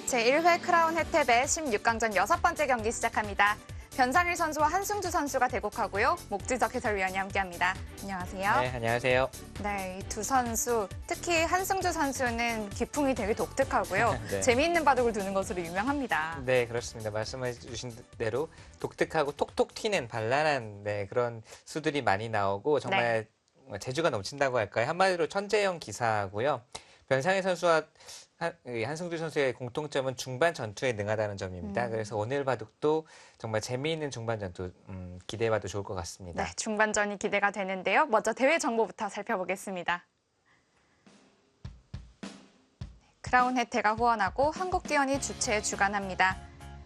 제1회 크라운 혜택의 16강전 6번째 경기 시작합니다. 변상일 선수와 한승주 선수가 대국하고요. 목지석 해설위원이 함께합니다. 안녕하세요. 네, 안녕하세요. 네, 이 두 선수, 특히 한승주 선수는 기풍이 되게 독특하고요. 네. 재미있는 바둑을 두는 것으로 유명합니다. 네, 그렇습니다. 말씀해 주신 대로 독특하고 톡톡 튀는 발랄한 그런 수들이 많이 나오고 정말 재주가 넘친다고 할까요? 한마디로 천재형 기사고요. 변상일 선수와 한승주 선수의 공통점은 중반 전투에 능하다는 점입니다. 그래서 오늘 바둑도 정말 재미있는 중반 전투 기대해봐도 좋을 것 같습니다. 네, 중반전이 기대가 되는데요. 먼저 대회 정보부터 살펴보겠습니다. 크라운 혜태가 후원하고 한국기원이 주최 주관합니다.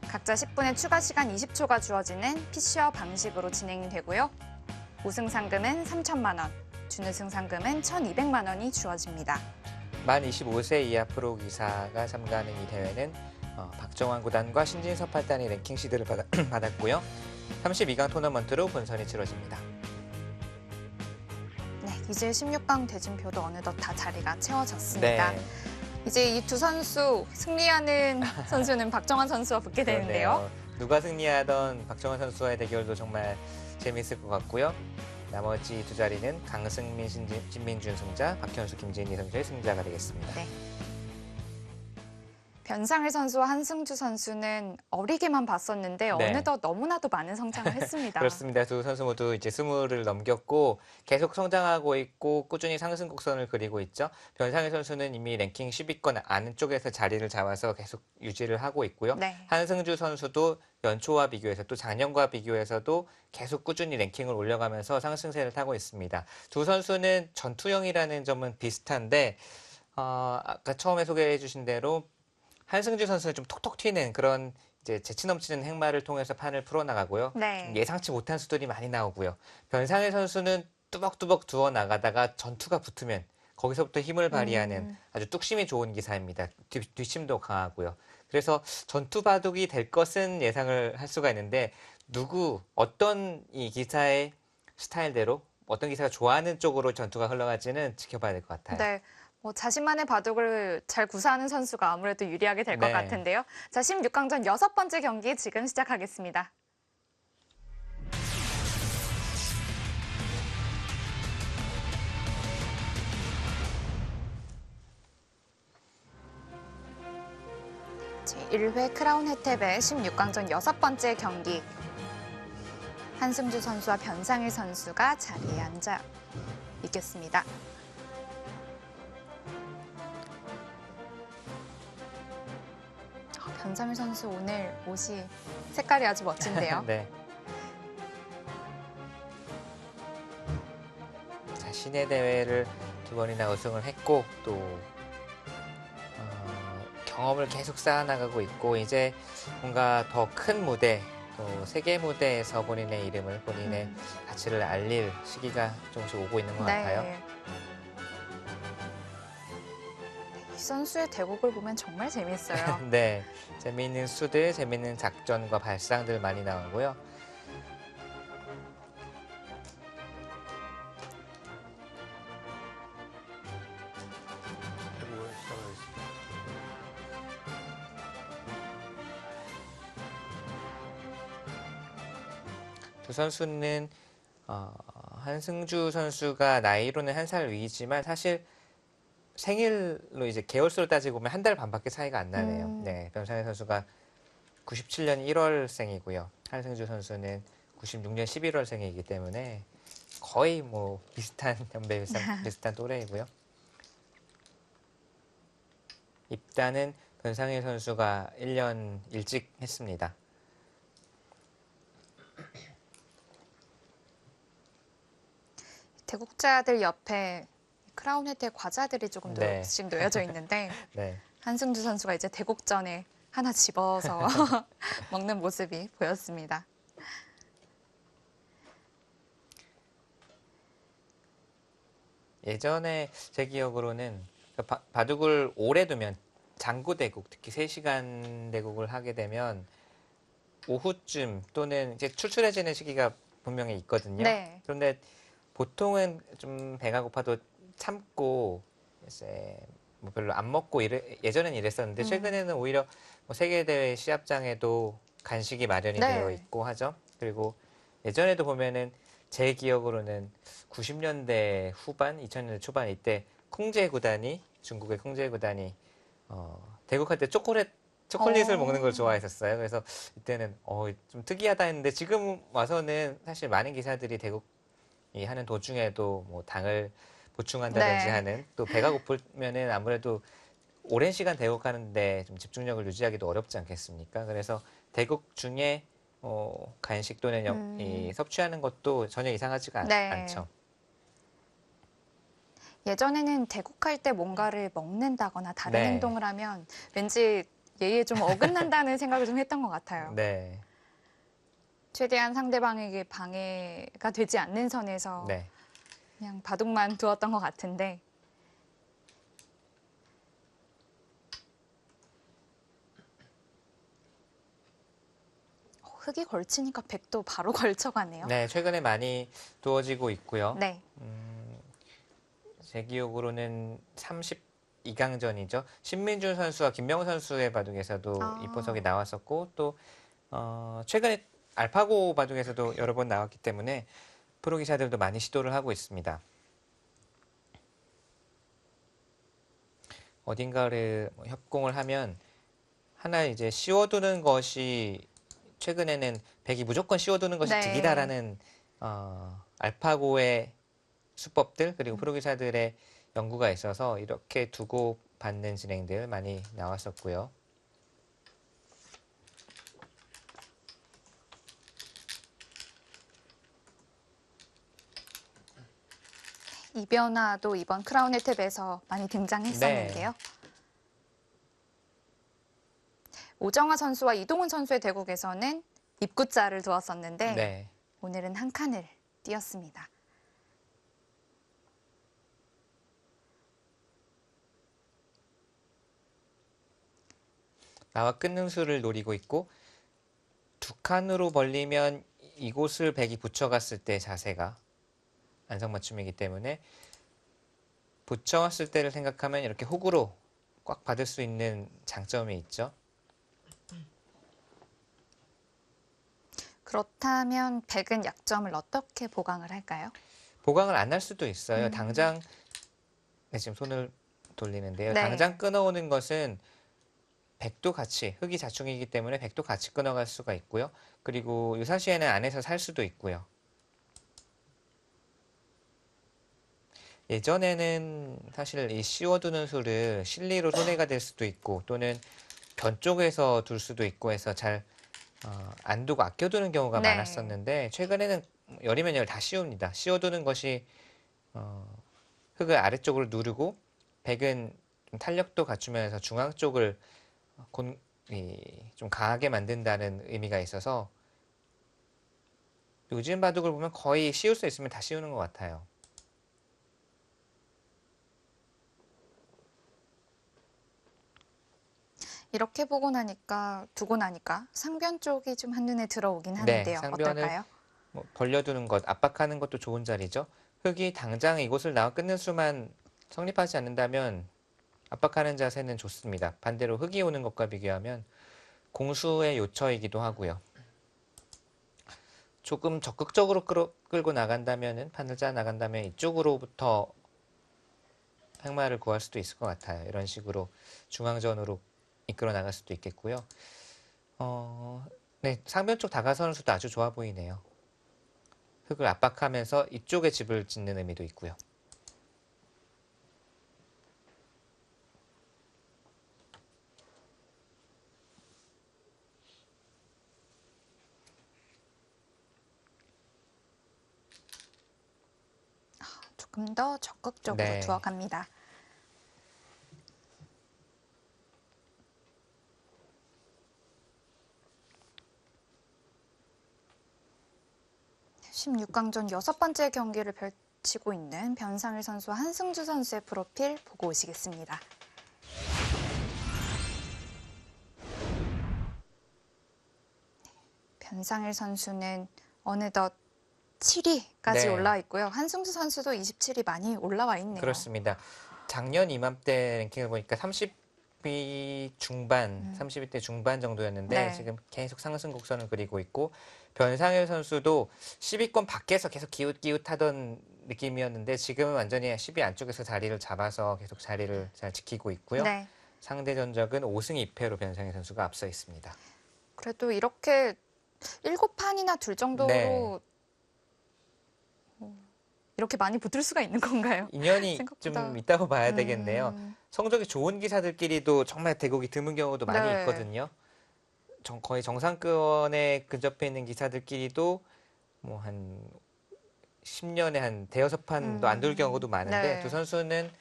각자 10분의 추가 시간 20초가 주어지는 피시어 방식으로 진행이 되고요. 우승 상금은 3천만 원, 준우승 상금은 1,200만 원이 주어집니다. 만 25세 이하 프로 기사가 참가하는 이 대회는 박정환 구단과 신진섭 8단이 랭킹 시드를 받았고요. 32강 토너먼트로 본선이 치러집니다. 네, 이제 16강 대진표도 어느덧 다 자리가 채워졌습니다. 네. 이제 이 두 선수 승리하는 선수는 박정환 선수와 붙게 되는데요. 누가 승리하던 박정환 선수와의 대결도 정말 재미있을 것 같고요. 나머지 두 자리는 강승민, 신민준 승자, 박현수, 김진희 선수의 승자가 되겠습니다. 네. 변상일 선수와 한승주 선수는 어리게만 봤었는데 어느덧 너무나도 많은 성장을 했습니다. 그렇습니다. 두 선수 모두 이제 20을 넘겼고 계속 성장하고 있고 꾸준히 상승 곡선을 그리고 있죠. 변상일 선수는 이미 랭킹 10위권 안쪽에서 자리를 잡아서 계속 유지를 하고 있고요. 네. 한승주 선수도 연초와 비교해서 또 작년과 비교해서도 계속 꾸준히 랭킹을 올려가면서 상승세를 타고 있습니다. 두 선수는 전투형이라는 점은 비슷한데 아까 처음에 소개해 주신 대로 한승주 선수는 좀 톡톡 튀는 그런 이제 재치 넘치는 행마를 통해서 판을 풀어나가고요. 네. 예상치 못한 수들이 많이 나오고요. 변상일 선수는 뚜벅뚜벅 두어 나가다가 전투가 붙으면 거기서부터 힘을 발휘하는 아주 뚝심이 좋은 기사입니다. 뒷심도 강하고요. 그래서 전투 바둑이 될 것은 예상을 할 수가 있는데 어떤 이 기사의 스타일대로 어떤 기사가 좋아하는 쪽으로 전투가 흘러갈지는 지켜봐야 될 것 같아요. 네. 자신만의 바둑을 잘 구사하는 선수가 아무래도 유리하게 될 것 같은데요. 자, 16강전 6번째 경기 지금 시작하겠습니다. 제1회 크라운 혜택의 16강전 6번째 경기. 한승주 선수와 변상일 선수가 자리에 앉아 있겠습니다. 변상일 선수 오늘 옷이 색깔이 아주 멋진데요. 네. 자, 시내 대회를 2번이나 우승을 했고 또 경험을 계속 쌓아나가고 있고 이제 뭔가 더 큰 무대, 또 세계 무대에서 본인의 이름을, 본인의 가치를 알릴 시기가 조금씩 오고 있는 것 같아요. 이 선수의 대국을 보면 정말 재밌어요. 네, 재미있는 수들, 재미있는 작전과 발상들 많이 나오고요. 두 선수는 한승주 선수가 나이로는 1살 위이지만 사실 생일로 이제 개월수로 따지고 보면 1달 반밖에 차이가 안 나네요. 네, 변상일 선수가 97년 1월생이고요. 한승주 선수는 96년 11월생이기 때문에 거의 뭐 비슷한 연배 비슷한 또래이고요. 입단은 변상일 선수가 1년 일찍 했습니다. 대국자들 옆에 크라운 혜택 과자들이 조금씩 놓여져 있는데 한승주 선수가 이제 대국전에 하나 집어서 먹는 모습이 보였습니다. 예전에 제 기억으로는 바둑을 오래 두면 장구 대국, 특히 3시간 대국을 하게 되면 오후쯤 또는 이제 출출해지는 시기가 분명히 있거든요. 네. 그런데 보통은 좀 배가 고파도 참고 이제 뭐 별로 안 먹고 예전엔 이랬었는데 최근에는 오히려 뭐 세계대회 시합장에도 간식이 마련이 네. 되어 있고 하죠. 그리고 예전에도 보면은 제 기억으로는 90년대 후반, 2000년대 초반 이때 콩제 구단이 중국의 콩제 구단이 대국할 때 초콜릿을 먹는 걸 좋아했었어요. 그래서 이때는 좀 특이하다 했는데 지금 와서는 사실 많은 기사들이 대국이 하는 도중에도 뭐 당을 보충한다든지 네. 하는 또 배가 고프면은 아무래도 오랜 시간 대국하는데 좀 집중력을 유지하기도 어렵지 않겠습니까? 그래서 대국 중에 간식 또는 섭취하는 것도 전혀 이상하지가 네. 않죠. 예전에는 대국할 때 뭔가를 먹는다거나 다른 네. 행동을 하면 왠지 예의에 좀 어긋난다는 생각을 좀 했던 것 같아요. 네. 최대한 상대방에게 방해가 되지 않는 선에서 네. 그냥 바둑만 두었던 것 같은데 흙이 걸치니까 백도 바로 걸쳐가네요. 네, 최근에 많이 두어지고 있고요. 네. 제 기억으로는 32강전이죠. 신민준 선수와 김명훈 선수의 바둑에서도 이보석이 나왔었고 또 최근에 알파고 바둑에서도 여러 번 나왔기 때문에 프로 기사들도 많이 시도를 하고 있습니다. 어딘가를 협공을 하면 하나 이제 씌워두는 것이 최근에는 백이 무조건 씌워두는 것이 네. 득이다라는 알파고의 수법들 그리고 프로 기사들의 연구가 있어서 이렇게 두고 받는 진행들 많이 나왔었고요. 이 변화도 이번 크라운 혜택에서 많이 등장했었는데요. 네. 오정화 선수와 이동훈 선수의 대국에서는 입구자를 두었었는데 네. 오늘은 한 칸을 띄었습니다. 나와 끊는 수를 노리고 있고 두 칸으로 벌리면 이곳을 백이 붙여갔을 때 자세가 안성맞춤이기 때문에 붙여왔을 때를 생각하면 이렇게 훅으로 꽉 받을 수 있는 장점이 있죠. 그렇다면 백은 약점을 어떻게 보강을 할까요? 보강을 안 할 수도 있어요. 당장 지금 손을 돌리는데요. 네. 당장 끊어오는 것은 백도 같이 흙이 자충이기 때문에 백도 같이 끊어갈 수가 있고요. 그리고 유사시에는 안에서 살 수도 있고요. 예전에는 사실 이 씌워두는 수를 실리로 손해가 될 수도 있고 또는 변 쪽에서 둘 수도 있고 해서 잘 안 두고 아껴두는 경우가 네. 많았었는데 최근에는 열이면 열 다 씌웁니다. 씌워두는 것이 흙을 아래쪽으로 누르고 백은 좀 탄력도 갖추면서 중앙 쪽을 좀 강하게 만든다는 의미가 있어서 요즘 바둑을 보면 거의 씌울 수 있으면 다 씌우는 것 같아요. 이렇게 두고 나니까 상변 쪽이 좀 한눈에 들어오긴 네, 하는데요. 상변을 어떨까요? 벌려두는 것, 압박하는 것도 좋은 자리죠. 흙이 당장 이곳을 나와 끊는 수만 성립하지 않는다면 압박하는 자세는 좋습니다. 반대로 흙이 오는 것과 비교하면 공수의 요처이기도 하고요. 조금 적극적으로 끌고 나간다면은 판을 짜 나간다면 이쪽으로부터 행마를 구할 수도 있을 것 같아요. 이런 식으로 중앙전으로 이끌어 나갈 수도 있겠고요. 네, 상변 쪽 다가서는 수도 아주 좋아 보이네요. 흙을 압박하면서 이쪽에 집을 짓는 의미도 있고요. 조금 더 적극적으로 네. 두어갑니다. (16강전) 6번째 경기를 펼치고 있는 변상일 선수와 한승주 선수의 프로필 보고 오시겠습니다. 변상일 선수는 어느덧 7위까지 네. 올라와 있고요. 한승주 선수도 27위 많이 올라와 있네요. 그렇습니다. 작년 이맘때 랭킹을 보니까 ATP 중반, 31대 중반 정도였는데 네. 지금 계속 상승 곡선을 그리고 있고 변상현 선수도 10위권 밖에서 계속 기웃기웃하던 느낌이었는데 지금은 완전히 10위 안쪽에서 자리를 잡아서 계속 자리를 잘 지키고 있고요. 네. 상대 전적은 5승 2패로 변상현 선수가 앞서 있습니다. 그래도 이렇게 7판이나 둘 정도로 네. 이렇게 많이 붙을 수가 있는 건가요? 인연이 생각보다. 좀 있다고 봐야 되겠네요. 음, 성적이 좋은 기사들끼리도 정말 대국이 드문 경우도 많이 네. 있거든요. 거의 정상권에 근접해 있는 기사들끼리도 뭐 한 10년에 한 대여섯 판도 안 둘 경우도 많은데 네. 두 선수는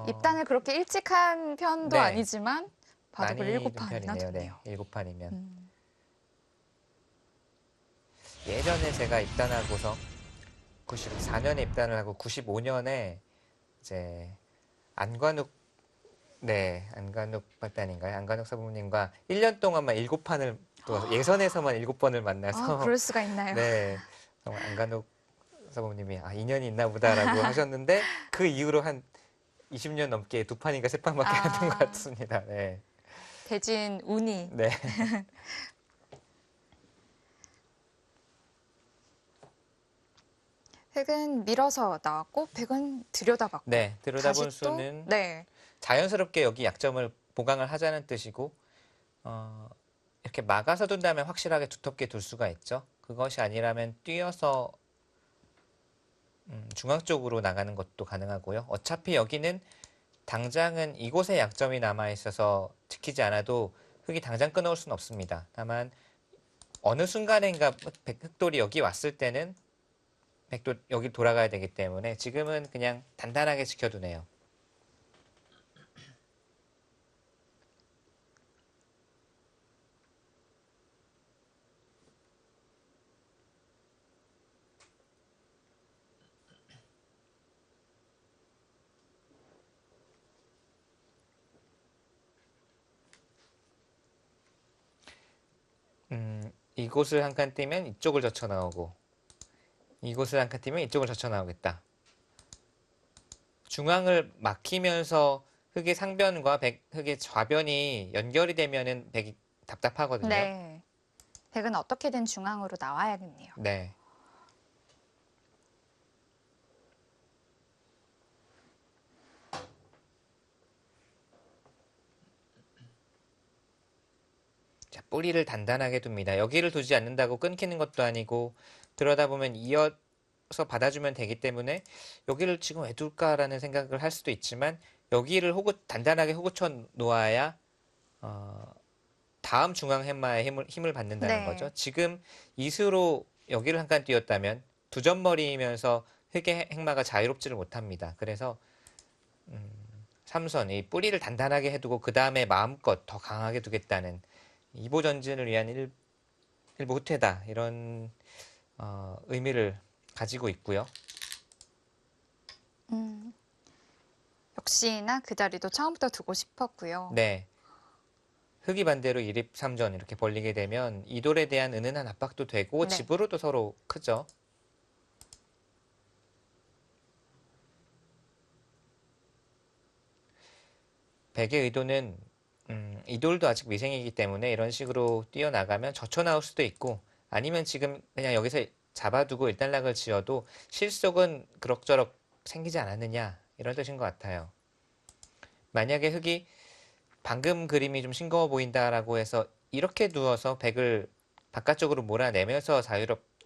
입단을 그렇게 일찍 한 편도 네. 아니지만 바둑을 많이 7판이나 둔 편이네요. 네, 뒀네요. 7판이면. 음, 예전에 제가 입단하고서 94년에 입단을 하고 95년에 이제 안관욱 발단인가요? 안관욱 사부님과 1년 동안만 7판을 또 예선에서만 7번을 만나서 그럴 수가 있나요? 네, 정말 안관욱 사부님이 인연이 있나 보다라고 하셨는데 그 이후로 한 20년 넘게 2판인가 3판밖에 안 된 것 같습니다. 네. 대진 운이. 네. 획은 밀어서 나왔고 백은 들여다봤고. 네, 들여다본 다시 또, 수는 네. 자연스럽게 여기 약점을 보강을 하자는 뜻이고 이렇게 막아서 둔다면 확실하게 두텁게 둘 수가 있죠. 그것이 아니라면 뛰어서 중앙 쪽으로 나가는 것도 가능하고요. 어차피 여기는 당장은 이곳에 약점이 남아 있어서 지키지 않아도 흙이 당장 끊어올 수는 없습니다. 다만 어느 순간인가 흑돌이 여기 왔을 때는 백도 여기 돌아가야 되기 때문에 지금은 그냥 단단하게 지켜두네요. 이곳을 한 칸 뛰면 이쪽을 젖혀 나오고 이곳을 한 칸 뛰면 이쪽을 젖혀 나오겠다. 중앙을 막히면서 흙의 상변과 흙의 좌변이 연결이 되면은 백이 답답하거든요. 네. 백은 어떻게든 중앙으로 나와야겠네요. 네. 자, 뿌리를 단단하게 둡니다. 여기를 두지 않는다고 끊기는 것도 아니고 들여다보면 이어서 받아주면 되기 때문에 여기를 지금 왜 둘까라는 생각을 할 수도 있지만 여기를 단단하게 호구쳐 놓아야 다음 중앙 팻마에 힘을 받는다는 네. 거죠. 지금 이수로 여기를 한 칸 띄웠다면 두 점머리이면서 흙의 팻마가 자유롭지를 못합니다. 그래서 삼선, 이 뿌리를 단단하게 해두고 그 다음에 마음껏 더 강하게 두겠다는 이보 전진을 위한 일보 후퇴다 이런 의미를 가지고 있고요. 역시나 그 자리도 처음부터 두고 싶었고요. 네. 흙이 반대로 1입 3전 이렇게 벌리게 되면 이돌에 대한 은은한 압박도 되고 네. 집으로도 서로 크죠. 백의 의도는 이돌도 아직 미생이기 때문에 이런 식으로 뛰어나가면 젖혀 나올 수도 있고 아니면 지금 그냥 여기서 잡아두고 일단락을 지어도 실속은 그럭저럭 생기지 않았느냐 이런 뜻인 것 같아요. 만약에 흙이 방금 그림이 좀 싱거워 보인다라고 해서 이렇게 누워서 백을 바깥쪽으로 몰아내면서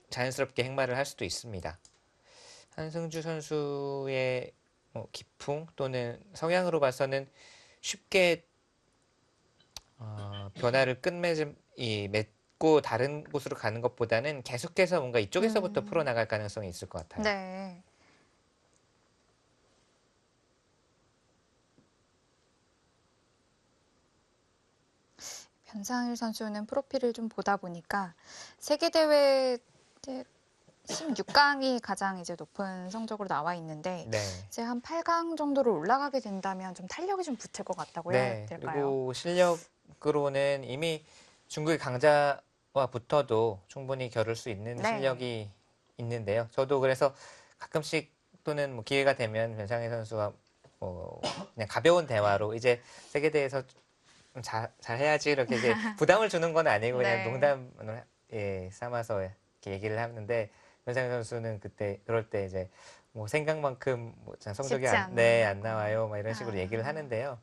자연스럽게 행마를 할 수도 있습니다. 한승주 선수의 기풍 또는 성향으로 봐서는 쉽게 변화를 맺고 다른 곳으로 가는 것보다는 계속해서 뭔가 이쪽에서부터 풀어나갈 가능성이 있을 것 같아요. 네. 변상일 선수는 프로필을 좀 보다 보니까 세계대회 16강이 가장 이제 높은 성적으로 나와 있는데 네. 이제 한 8강 정도로 올라가게 된다면 좀 탄력이 좀 붙을 것 같다고 해야 네. 될까요? 그리고 실력으로는 이미 중국의 강자와 붙어도 충분히 겨룰 수 있는 네. 실력이 있는데요. 저도 그래서 가끔씩 또는 뭐 기회가 되면 변상희 선수와 그냥 가벼운 대화로 이제 세계대회에서 좀 잘해야지 이렇게 이제 부담을 주는 건 아니고 그냥 네. 농담을 삼아서 이렇게 얘기를 하는데 변상현 선수는 그때 그럴 때 이제 뭐 생각만큼 뭐 성적이 쉽지 안 않는다고. 나와요. 막 이런 식으로 얘기를 아. 하는데요.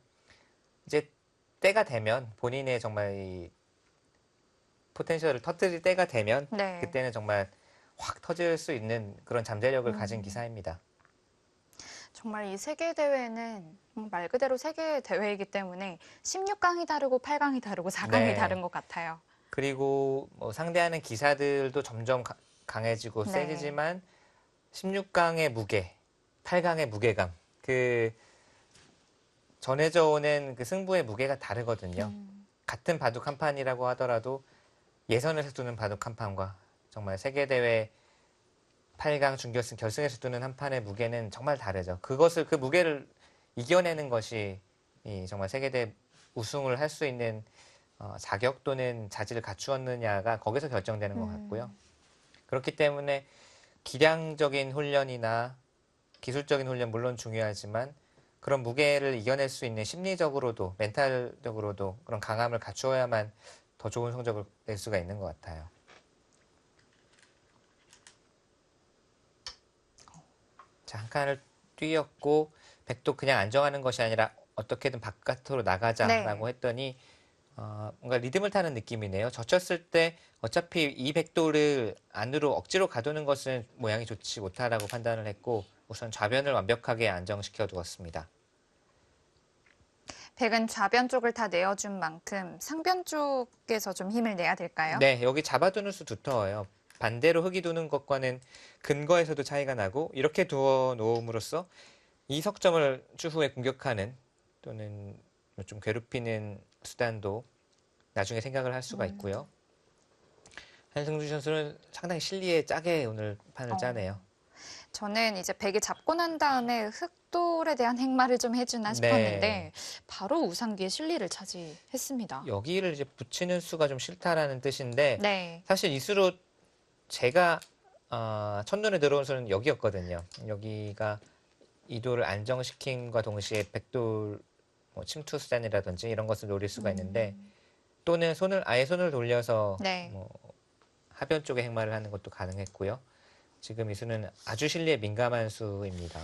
이제 때가 되면 본인의 정말 이 포텐셜을 터뜨릴 때가 되면 네. 그때는 정말 확 터질 수 있는 그런 잠재력을 가진 음. 기사입니다. 정말 이 세계 대회는 말 그대로 세계 대회이기 때문에 16강이 다르고 8강이 다르고 4강이 네. 다른 것 같아요. 그리고 뭐 상대하는 기사들도 점점 강해지고 네. 세지지만 16강의 무게, 8강의 무게감, 그 전해져 오는 그 승부의 무게가 다르거든요. 같은 바둑 한 판이라고 하더라도 예선에서 두는 바둑 한 판과 정말 세계대회 8강 준결승 결승에서 두는 한 판의 무게는 정말 다르죠. 그 무게를 이겨내는 것이 정말 세계대 우승을 할 수 있는 자격 또는 자질을 갖추었느냐가 거기서 결정되는 것 같고요. 그렇기 때문에 기량적인 훈련이나 기술적인 훈련 물론 중요하지만 그런 무게를 이겨낼 수 있는 심리적으로도 멘탈적으로도 그런 강함을 갖추어야만 더 좋은 성적을 낼 수가 있는 것 같아요. 자, 한 칸을 뛰었고 백도 그냥 안정하는 것이 아니라 어떻게든 바깥으로 나가자라고 네. 했더니 뭔가 리듬을 타는 느낌이네요. 젖혔을 때 어차피 이 백도를 안으로 억지로 가두는 것은 모양이 좋지 못하다고 판단을 했고 우선 좌변을 완벽하게 안정시켜 두었습니다. 백은 좌변 쪽을 다 내어준 만큼 상변 쪽에서 좀 힘을 내야 될까요? 네, 여기 잡아두는 수 두터워요. 반대로 흙이 두는 것과는 근거에서도 차이가 나고 이렇게 두어 놓음으로써 이 석점을 추후에 공격하는 또는 좀 괴롭히는 수단도 나중에 생각을 할 수가 있고요. 한승주 선수는 상당히 실리에 짜게 오늘 판을 짜네요. 저는 이제 백이 잡고 난 다음에 흑돌에 대한 행마를 좀 해주나 싶었는데 네. 바로 우상기의 실리를 차지했습니다. 여기를 이제 붙이는 수가 좀 싫다라는 뜻인데 네. 사실 이 수로 제가 첫눈에 들어온 수는 여기였거든요. 여기가 이도를 안정시킴과 동시에 백돌 뭐 침투 수단이라든지 이런 것을 노릴 수가 있는데 또는 아예 손을 돌려서 네. 뭐 하변 쪽에 행마를 하는 것도 가능했고요. 지금 이 수는 아주 실리에 민감한 수입니다.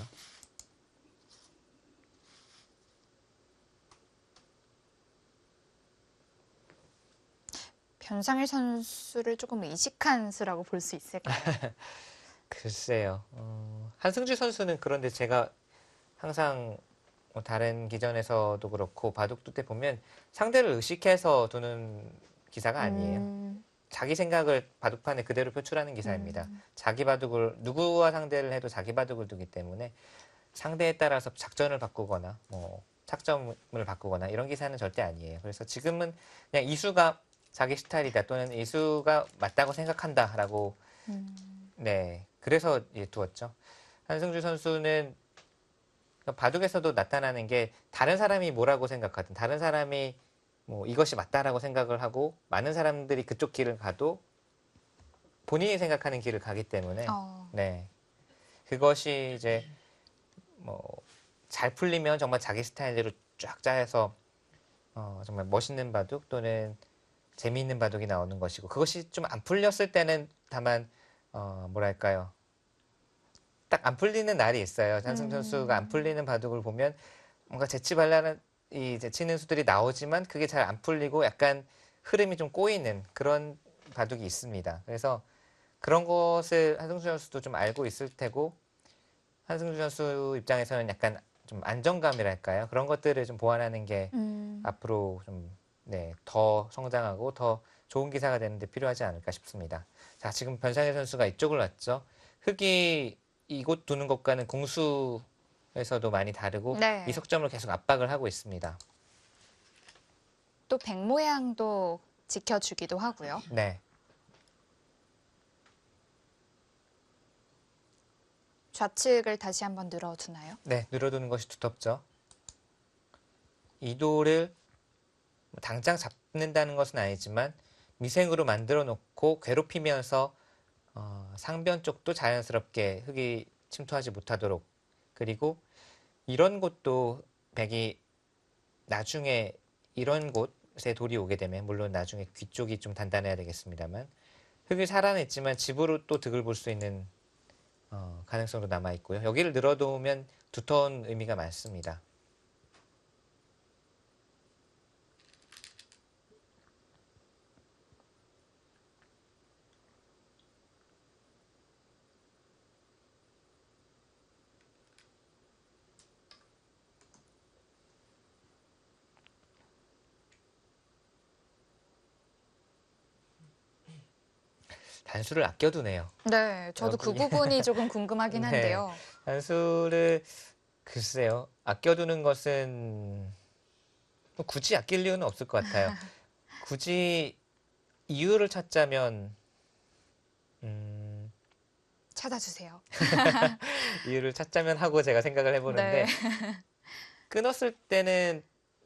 변상일 선수를 조금 의식한 수라고 볼 수 있을까요? 글쎄요. 한승주 선수는 그런데 제가 항상 뭐 다른 기전에서도 그렇고 바둑둘 때 보면 상대를 의식해서 두는 기사가 아니에요. 자기 생각을 바둑판에 그대로 표출하는 기사입니다. 자기 바둑을 누구와 상대를 해도 자기 바둑을 두기 때문에 상대에 따라서 작전을 바꾸거나 뭐 착점을 바꾸거나 이런 기사는 절대 아니에요. 그래서 지금은 그냥 이수가 자기 스타일이다 또는 이수가 맞다고 생각한다라고 네 그래서 두었죠. 한승주 선수는 바둑에서도 나타나는 게 다른 사람이 뭐라고 생각하든 다른 사람이 뭐 이것이 맞다라고 생각을 하고 많은 사람들이 그쪽 길을 가도 본인이 생각하는 길을 가기 때문에 네 그것이 이제 뭐 잘 풀리면 정말 자기 스타일대로 쫙 짜서 정말 멋있는 바둑 또는 재미있는 바둑이 나오는 것이고 그것이 좀 안 풀렸을 때는 다만 뭐랄까요 딱 안 풀리는 날이 있어요. 한승 선수가 안 풀리는 바둑을 보면 뭔가 재치발랄한 이제 치는 수들이 나오지만 그게 잘 안 풀리고 약간 흐름이 좀 꼬이는 그런 바둑이 있습니다. 그래서 그런 것을 한승주 선수도 좀 알고 있을 테고 한승주 선수 입장에서는 약간 좀 안정감이랄까요? 그런 것들을 좀 보완하는 게 앞으로 좀 네, 더 성장하고 더 좋은 기사가 되는데 필요하지 않을까 싶습니다. 자, 지금 변상현 선수가 이쪽을 왔죠. 흙이 이곳 두는 것과는 공수에서도 많이 다르고 네. 이 석점을 계속 압박을 하고 있습니다. 또 백 모양도 지켜주기도 하고요. 네. 좌측을 다시 한번 늘어두나요? 네, 늘어두는 것이 두텁죠. 이도를 당장 잡는다는 것은 아니지만 미생으로 만들어 놓고 괴롭히면서 상변 쪽도 자연스럽게 흙이 침투하지 못하도록 그리고 이런 곳도 백이 나중에 이런 곳에 돌이 오게 되면 물론 나중에 귀 쪽이 좀 단단해야 되겠습니다만 흙이 살아냈지만 집으로 또 득을 볼 수 있는 가능성도 남아 있고요. 여기를 늘어놓으면 두터운 의미가 많습니다. 단수를 아껴두네요. 네, 저도 그 여기. 부분이 조금 궁금하긴 네. 한데요. 단수를 글쎄요. 아껴두는 것은 뭐 굳이 아낄 이유는 없을 것 같아요. 굳이 이유를 찾자면 찾아주세요. 이유를 찾자면 하고 제가 생각을 해보는데 네. 끊었을 때는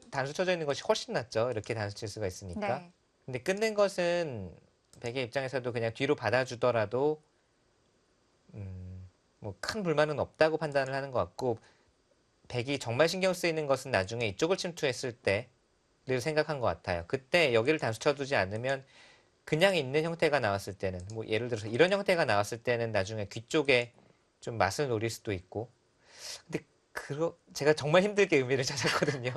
단수 쳐져 있는 것이 훨씬 낫죠. 이렇게 단수 칠 수가 있으니까. 네. 근데 끊는 것은 백의 입장에서도 그냥 뒤로 받아주더라도 뭐 큰 불만은 없다고 판단을 하는 것 같고 백이 정말 신경 쓰이는 것은 나중에 이쪽을 침투했을 때를 생각한 것 같아요. 그때 여기를 단수 쳐두지 않으면 그냥 있는 형태가 나왔을 때는 뭐 예를 들어서 이런 형태가 나왔을 때는 나중에 귀 쪽에 좀 맛을 노릴 수도 있고 근데 제가 정말 힘들게 의미를 찾았거든요.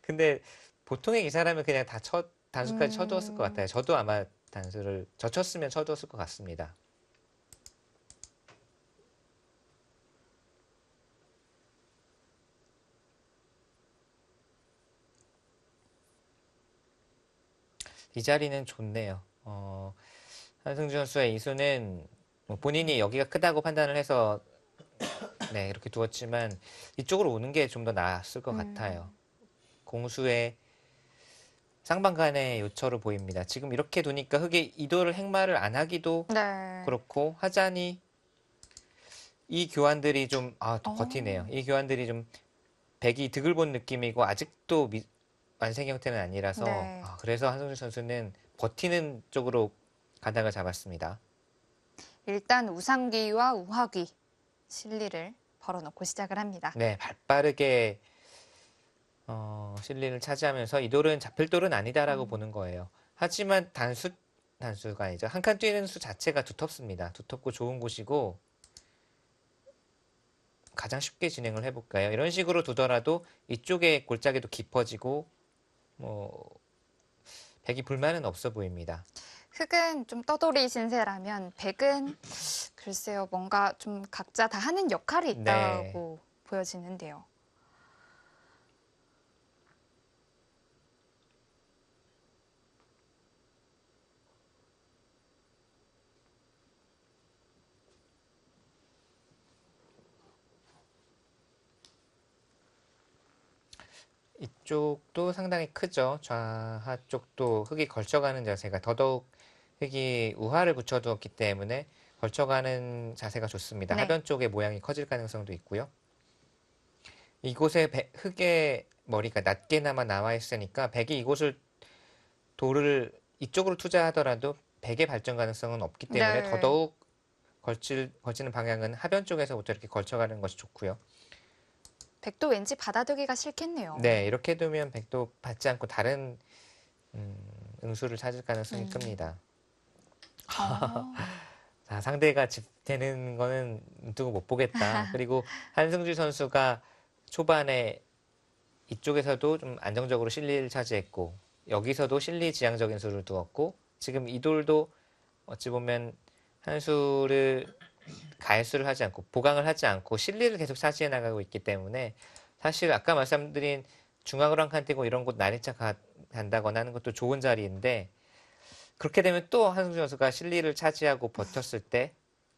근데 보통의 기사라면 그냥 단수까지 쳐두었을 것 같아요. 저도 아마 단수를 젖혔으면 쳐두었을 것 같습니다. 이 자리는 좋네요. 한승주 선수의 이수는 뭐 본인이 여기가 크다고 판단을 해서 네, 이렇게 두었지만 이쪽으로 오는 게 좀 더 나았을 것 같아요. 공수의 쌍방간의 요처로 보입니다. 지금 이렇게 두니까 흙이 이도를 행마를 안 하기도 네. 그렇고 하자니 이 교환들이 좀 더 버티네요. 이 교환들이 좀 백이 득을 본 느낌이고 아직도 완성 형태는 아니라서 네. 그래서 한승주 선수는 버티는 쪽으로 가닥을 잡았습니다. 일단 우상귀와 우하귀 실리를 벌어놓고 시작을 합니다. 네, 발빠르게 실리를 차지하면서 이 돌은 잡힐 돌은 아니다라고 보는 거예요. 하지만 단수가 아니죠. 한 칸 뛰는 수 자체가 두텁습니다. 두텁고 좋은 곳이고 가장 쉽게 진행을 해볼까요? 이런 식으로 두더라도 이쪽에 골짜기도 깊어지고 뭐 백이 불만은 없어 보입니다. 흙은 좀 떠돌이 신세라면 백은 글쎄요 뭔가 좀 각자 다 하는 역할이 있다고 보여지는데요. 이쪽도 상당히 크죠. 좌하 쪽도 흙이 걸쳐가는 자세가 더더욱 흙이 우하를 붙여두었기 때문에 걸쳐가는 자세가 좋습니다. 네. 하변 쪽의 모양이 커질 가능성도 있고요. 이곳에 흙의 머리가 낮게나마 나와 있으니까 백이 이곳을 돌을 이쪽으로 투자하더라도 백의 발전 가능성은 없기 때문에 네. 더더욱 걸치는 방향은 하변 쪽에서부터 이렇게 걸쳐가는 것이 좋고요. 백도 왠지 받아두기가 싫겠네요. 네, 이렇게 두면 백도 받지 않고 다른 응수를 찾을 가능성이 큽니다. 자, 상대가 집되는 거는 두고 못 보겠다. 그리고 한승주 선수가 초반에 이쪽에서도 좀 안정적으로 실리를 차지했고 여기서도 실리 지향적인 수를 두었고 지금 이 돌도 어찌 보면 한 수를 가해수를 하지 않고 보강을 하지 않고 실리를 계속 차지해 나가고 있기 때문에 사실 아까 말씀드린 중앙으로 한 칸 띄고 이런 곳 난이차 간다거나 하는 것도 좋은 자리인데 그렇게 되면 또 한승주 선수가 실리를 차지하고 버텼을 때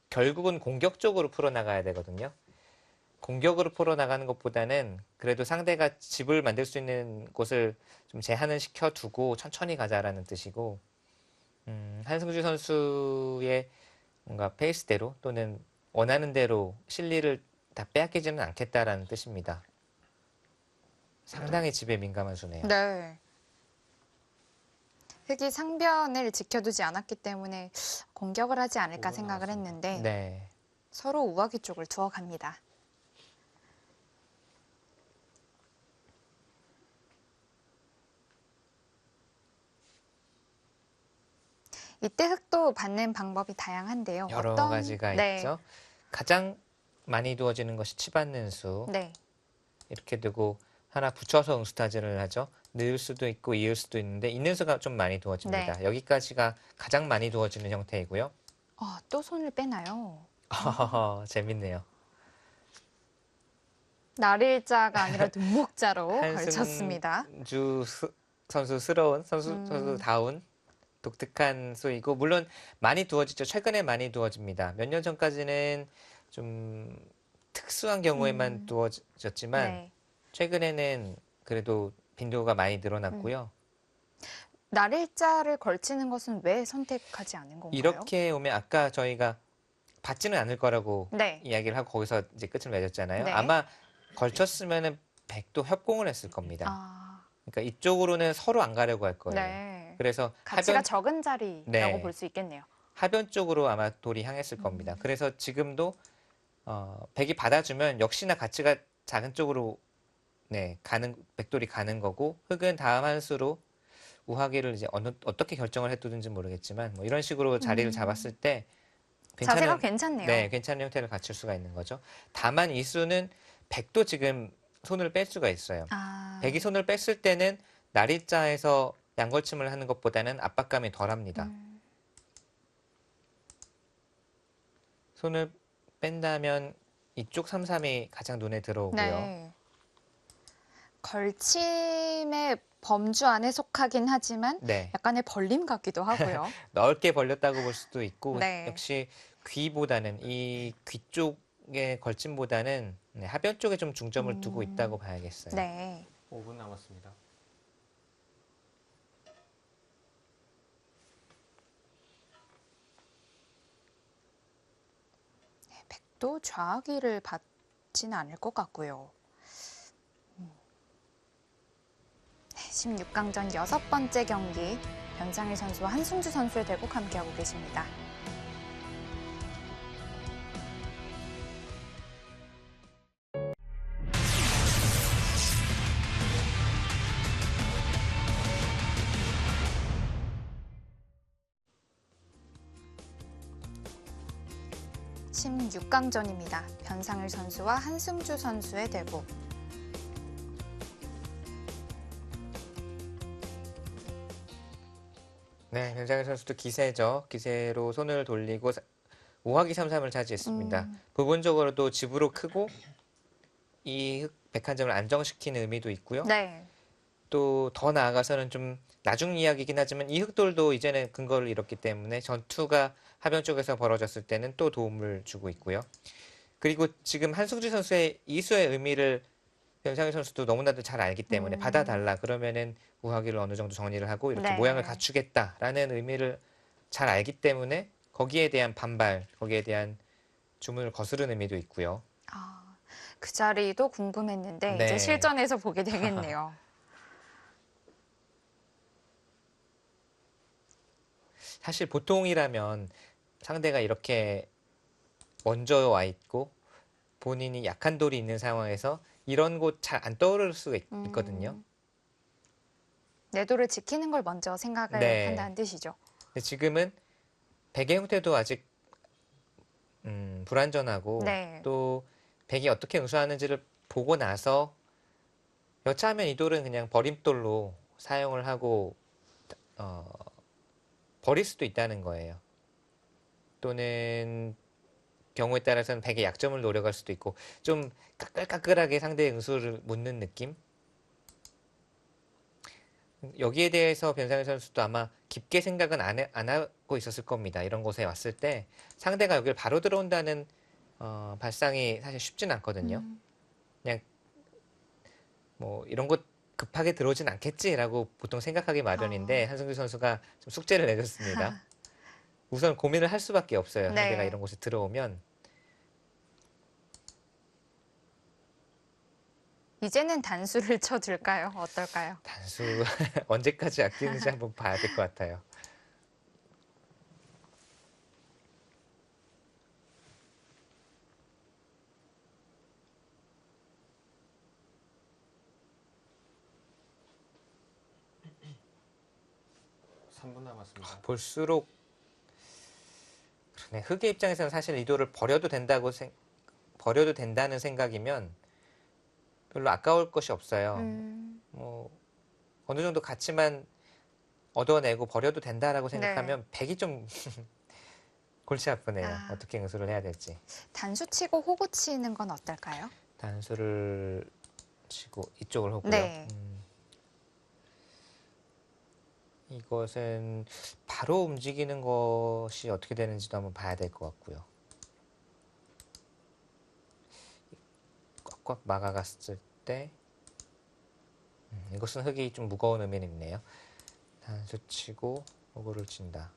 결국은 공격적으로 풀어나가야 되거든요. 공격으로 풀어나가는 것보다는 그래도 상대가 집을 만들 수 있는 곳을 좀 제한을 시켜두고 천천히 가자라는 뜻이고 한승주 선수의 뭔가 페이스대로 또는 원하는 대로 실리를 다 빼앗기지는 않겠다라는 뜻입니다. 상당히 집에 민감한 수네요. 네. 흙이 상변을 지켜두지 않았기 때문에 공격을 하지 않을까 생각을 했는데 네. 서로 우하귀 쪽을 두어갑니다. 이때 흙도 받는 방법이 다양한데요. 여러 가지가 네, 있죠. 가장 많이 두어지는 것이 치받는 수. 네, 이렇게 두고 하나 붙여서 응수타진을 하죠. 넣을 수도 있고 이을 수도 있는데 있는 수가 좀 많이 두어집니다. 네. 여기까지가 가장 많이 두어지는 형태이고요. 또 손을 빼나요? 재밌네요. 날일자가 아니라 눈목자로 걸쳤습니다. 한승주 선수스러운 선수다운 독특한 수이고 물론 많이 두어지죠. 최근에 많이 두어집니다. 몇 년 전까지는 좀 특수한 경우에만 두어졌지만 네. 최근에는 그래도 빈도가 많이 늘어났고요. 날일자를 걸치는 것은 왜 선택하지 않은 건가요? 이렇게 오면 아까 저희가 받지는 않을 거라고 네. 이야기를 하고 거기서 이제 끝을 맺었잖아요. 네. 아마 걸쳤으면은 백도 협공을 했을 겁니다. 아, 그러니까 이쪽으로는 서로 안 가려고 할 거예요. 네. 그래서 가치가 적은 자리라고 네. 볼 수 있겠네요. 하변 쪽으로 아마 돌이 향했을 겁니다. 그래서 지금도 백이 받아주면 역시나 가치가 작은 쪽으로 네, 백돌이 가는 거고 흙은 다음 한 수로 우하기를 이제 어떻게 결정을 해두든지 모르겠지만 뭐 이런 식으로 자리를 잡았을 때 자세가 괜찮네요. 네, 괜찮은 형태를 갖출 수가 있는 거죠. 다만 이 수는 백도 지금 손을 뺄 수가 있어요. 아, 백이 손을 뺐을 때는 날이자에서 양걸침을 하는 것보다는 압박감이 덜합니다. 손을 뺀다면 이쪽 3-3이 가장 눈에 들어오고요. 네. 걸침의 범주 안에 속하긴 하지만 네, 약간의 벌림 같기도 하고요. 넓게 벌렸다고 볼 수도 있고 네. 역시 귀보다는 이 귀 쪽의 걸침보다는 네, 하변 쪽에 좀 중점을 두고 있다고 봐야겠어요. 네. 5분 남았습니다. 백도 좌기를 받지는 않을 것 같고요. 16강전 6번째 경기 변상일 선수와 한승주 선수의 대국 함께하고 계십니다. (16강전입니다) 변상일 선수와 한승주 선수의 대국. 네, 변장일 선수도 기세죠. 기세로 손을 돌리고 우하기 3-3을 차지했습니다. 부분적으로도 집으로 크고 이 백한점을 안정시키는 의미도 있고요. 네. 또 더 나아가서는 좀 나중 이야기이긴 하지만 이 흑돌도 이제는 근거를 잃었기 때문에 전투가 하변 쪽에서 벌어졌을 때는 또 도움을 주고 있고요. 그리고 지금 한승주 선수의 이수의 의미를 변상일 선수도 너무나도 잘 알기 때문에 받아달라 그러면은 우하기를 어느 정도 정리를 하고 이렇게 네. 모양을 갖추겠다라는 의미를 잘 알기 때문에 거기에 대한 반발, 거기에 대한 주문을 거스르는 의미도 있고요. 아, 그 자리도 궁금했는데 네. 이제 실전에서 보게 되겠네요. 사실 보통이라면 상대가 이렇게 먼저 와 있고 본인이 약한 돌이 있는 상황에서 이런 곳 잘 안 떠오를 수가 있거든요. 내 돌을 지키는 걸 먼저 생각을 네. 한다는 뜻이죠. 근데 지금은 백의 형태도 아직 불완전하고 네. 또 백이 어떻게 응수하는지를 보고 나서 여차하면 이 돌은 그냥 버림돌로 사용을 하고 버릴 수도 있다는 거예요. 또는 경우에 따라서는 백의 약점을 노려갈 수도 있고 좀 까끌까끌하게 상대의 응수를 묻는 느낌? 여기에 대해서 변상일 선수도 아마 깊게 생각은 안 하고 있었을 겁니다. 이런 곳에 왔을 때 상대가 여기를 바로 들어온다는 발상이 사실 쉽진 않거든요. 그냥 뭐 이런 곳 급하게 들어오진 않겠지라고 보통 생각하기 마련인데 한승주 선수가 좀 숙제를 내줬습니다. 우선 고민을 할 수밖에 없어요. 네. 상대가 이런 곳에 들어오면. 이제는 단수를 쳐둘까요? 어떨까요? 단수 언제까지 아끼는지 한번 봐야 될 것 같아요. (3분) 남았습니다. 볼수록 네, 흑의 입장에서는 사실 이도를 버려도 된다는 생각이면 별로 아까울 것이 없어요. 뭐 어느 정도 가치만 얻어내고 버려도 된다라고 네. 생각하면 백이 좀 골치 아프네요. 아. 어떻게 응수를 해야 될지. 단수 치고 호구 치는 건 어떨까요? 단수를 치고 이쪽을 하고요. 네. 이것은 바로 움직이는 것이 어떻게 되는지도 한번 봐야 될 것 같고요. 꽉꽉 막아갔을 때 이것은 흙이 좀 무거운 의미는 있네요. 단수 치고 호구를 친다면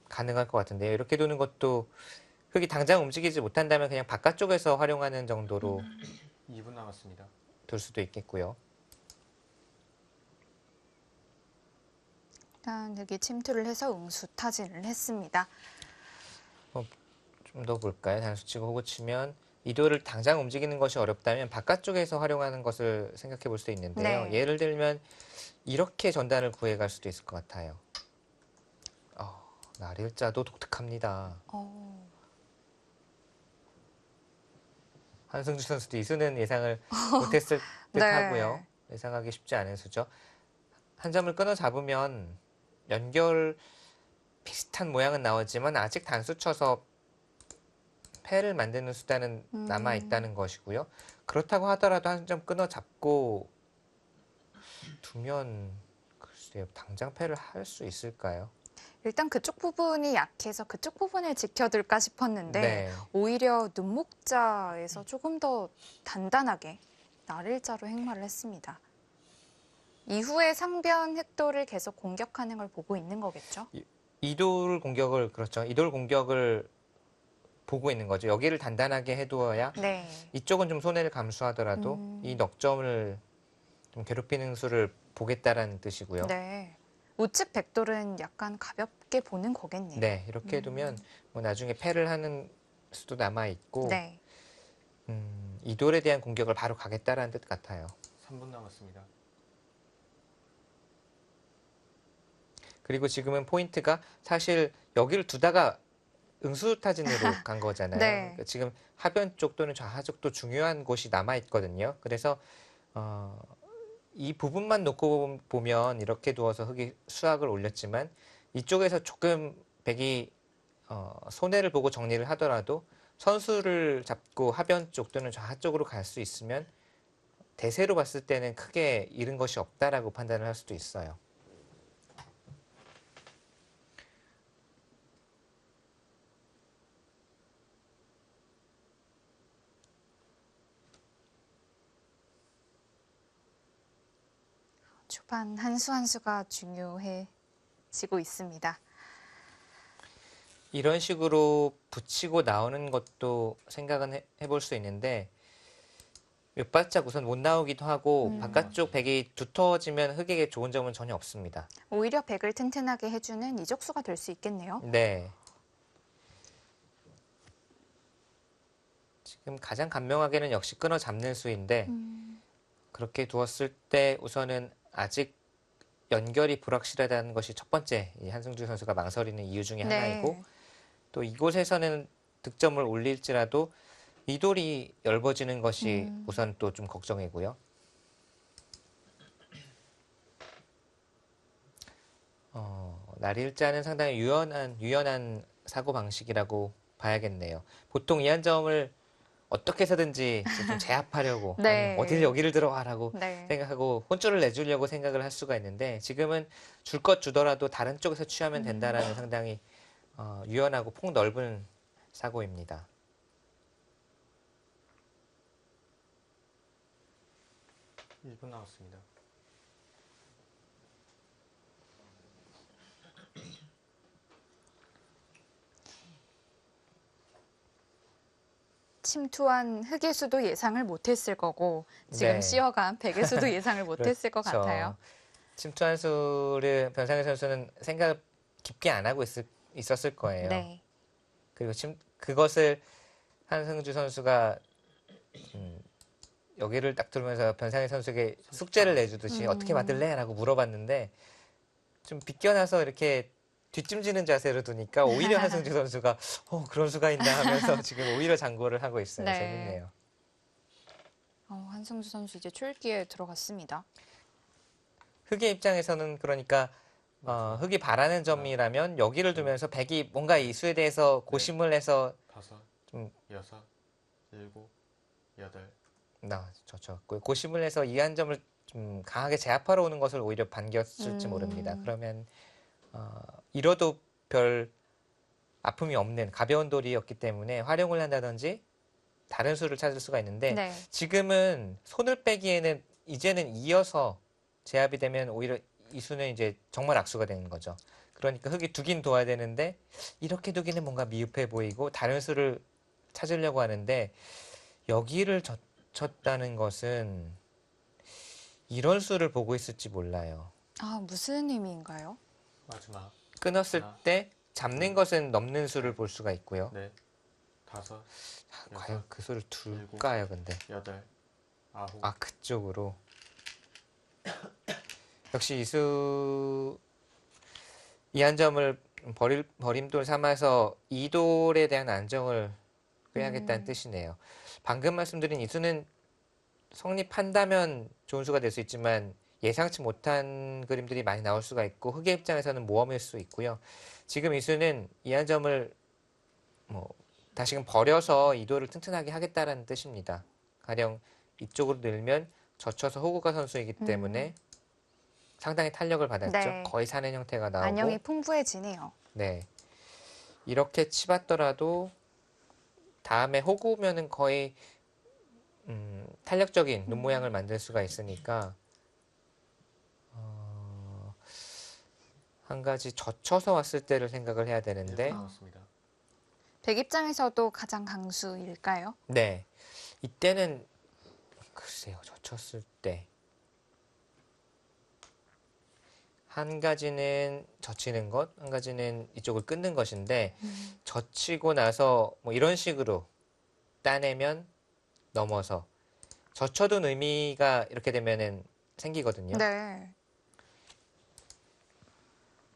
가능할 것 같은데요. 이렇게 두는 것도 흙이 당장 움직이지 못한다면 그냥 바깥쪽에서 활용하는 정도로 2분 남았습니다. 둘 수도 있겠고요. 일단 여기 침투를 해서 응수 타진을 했습니다. 좀 더 볼까요? 단수 치고 호구 치면 이도를 당장 움직이는 것이 어렵다면 바깥쪽에서 활용하는 것을 생각해 볼 수 있는데요. 네. 예를 들면 이렇게 전단을 구해갈 수도 있을 것 같아요. 날일자도 독특합니다. 한승주 선수도 이 수는 예상을 못했을 네. 듯하고요. 예상하기 쉽지 않은 수죠. 한 점을 끊어 잡으면 연결 비슷한 모양은 나오지만 아직 단수 쳐서 패를 만드는 수단은 남아 있다는 것이고요. 그렇다고 하더라도 한 점 끊어 잡고 두면 글쎄요, 당장 패를 할 수 있을까요? 일단 그쪽 부분이 약해서 그쪽 부분을 지켜둘까 싶었는데 네. 오히려 눈목자에서 조금 더 단단하게 날일자로 행마를 했습니다. 이후에 상변 흑도를 계속 공격하는 걸 보고 있는 거겠죠? 이돌 공격을 그렇죠. 이돌 공격을 보고 있는 거죠. 여기를 단단하게 해두어야 네. 이쪽은 좀 손해를 감수하더라도 이 넉점을 좀 괴롭히는 수를 보겠다라는 뜻이고요. 네. 우측 백돌은 약간 가볍게 보는 거겠네요. 네, 이렇게 해두면 뭐 나중에 패를 하는 수도 남아 있고 네. 이돌에 대한 공격을 바로 가겠다라는 뜻 같아요. 3분 남았습니다. 그리고 지금은 포인트가 사실 여기를 두다가 응수타진으로 간 거잖아요. 네. 그러니까 지금 하변 쪽 또는 좌하 쪽도 중요한 곳이 남아 있거든요. 그래서 이 부분만 놓고 보면 이렇게 두어서 흙이 수확을 올렸지만 이쪽에서 조금 백이 손해를 보고 정리를 하더라도 선수를 잡고 하변 쪽 또는 좌하 쪽으로 갈 수 있으면 대세로 봤을 때는 크게 잃은 것이 없다라고 판단을 할 수도 있어요. 초반 한 수 한 수가 중요해지고 있습니다. 이런 식으로 붙이고 나오는 것도 생각은 해볼 수 있는데 몇 발짝 우선 못 나오기도 하고 바깥쪽 백이 두터워지면 흙에게 좋은 점은 전혀 없습니다. 오히려 백을 튼튼하게 해주는 이적수가 될 수 있겠네요. 네. 지금 가장 간명하게는 역시 끊어 잡는 수인데 그렇게 두었을 때 우선은 아직 연결이 불확실하다는 것이 첫 번째 이 한승주 선수가 망설이는 이유 중에 하나이고 또 이곳에서는 득점을 올릴지라도 이 돌이 얇아지는 것이 우선 또 좀 걱정이고요. 날일자는 상당히 유연한 사고 방식이라고 봐야겠네요. 보통 이 한 점을 어떻게 해서든지 좀 제압하려고 네. 아니면 어디를 여기를 들어와라고 네. 생각하고 혼쭐을 내주려고 생각을 할 수가 있는데 지금은 줄 것 주더라도 다른 쪽에서 취하면 된다라는 상당히 유연하고 폭 넓은 사고입니다. 일 분 남았습니다. 침투한 흑의 수도 예상을 못했을 거고 지금 네. 씌어간 백의 수도 예상을 못했을 것 그렇죠. 같아요. 침투한 수를 변상현 선수는 생각 깊게 안 하고 있었을 거예요. 네. 그리고 그것을 한승주 선수가 여기를 딱 들으면서 변상희 선수에게 숙제를 내주듯이 어떻게 받을래? 라고 물어봤는데 좀 비껴나서 이렇게 뒷짐지는 자세로 두니까 오히려 한승주 선수가 그런 수가 있나 하면서 지금 오히려 장고를 하고 있어요. 네. 재밌네요. 한승주 선수 이제 초읽기에 들어갔습니다. 흑의 입장에서는 그러니까 흑이 바라는 점이라면 여기를 두면서 백이 뭔가 이 수에 대해서 고심을 해서 다섯, 좀 여섯, 일곱, 여덟. 좋죠. 고심을 해서 이 한 점을 좀 강하게 제압하러 오는 것을 오히려 반겼을지 모릅니다. 그러면 잃어도 별 아픔이 없는 가벼운 돌이었기 때문에 활용을 한다든지 다른 수를 찾을 수가 있는데 네. 지금은 손을 빼기에는 이제는 이어서 제압이 되면 오히려 이 수는 이제 정말 악수가 되는 거죠. 그러니까 흑이 두긴 둬야 되는데 이렇게 두기는 뭔가 미흡해 보이고 다른 수를 찾으려고 하는데 여기를 쳤다는 것은 이런 수를 보고 있을지 몰라요. 무슨 의미인가요? 마지막. 끊었을 하나, 때 잡는 것은 넘는 수를 볼 수가 있고요. 넷, 다섯, 과연 그 수를 둘까요, 근데? 여덟, 아홉. 그쪽으로. 역시 이수 이 한 점을 버림돌 삼아서 이 돌에 대한 안정을 꾀하겠다는 뜻이네요. 방금 말씀드린 이수는 성립한다면 좋은 수가 될 수 있지만 예상치 못한 그림들이 많이 나올 수가 있고 흑의 입장에서는 모험일 수 있고요. 지금 이수는 이 한 점을 다시금 버려서 이 돌을 튼튼하게 하겠다라는 뜻입니다. 가령 이쪽으로 늘면 젖혀서 호구가 선수이기 때문에 상당히 탄력을 받았죠. 네. 거의 사는 형태가 나오고. 안형이 풍부해지네요. 네. 이렇게 치봤더라도 다음에 호구면은 거의 탄력적인 눈 모양을 만들 수가 있으니까 한 가지 젖혀서 왔을 때를 생각을 해야 되는데 1분 남았습니다. 백 입장에서도 가장 강수일까요? 네. 이때는 글쎄요. 젖혔을 때 한 가지는 젖히는 것, 한 가지는 이쪽을 끊는 것인데 젖히고 나서 뭐 이런 식으로 따내면 넘어서 젖혀둔 의미가 이렇게 되면은 생기거든요. 네.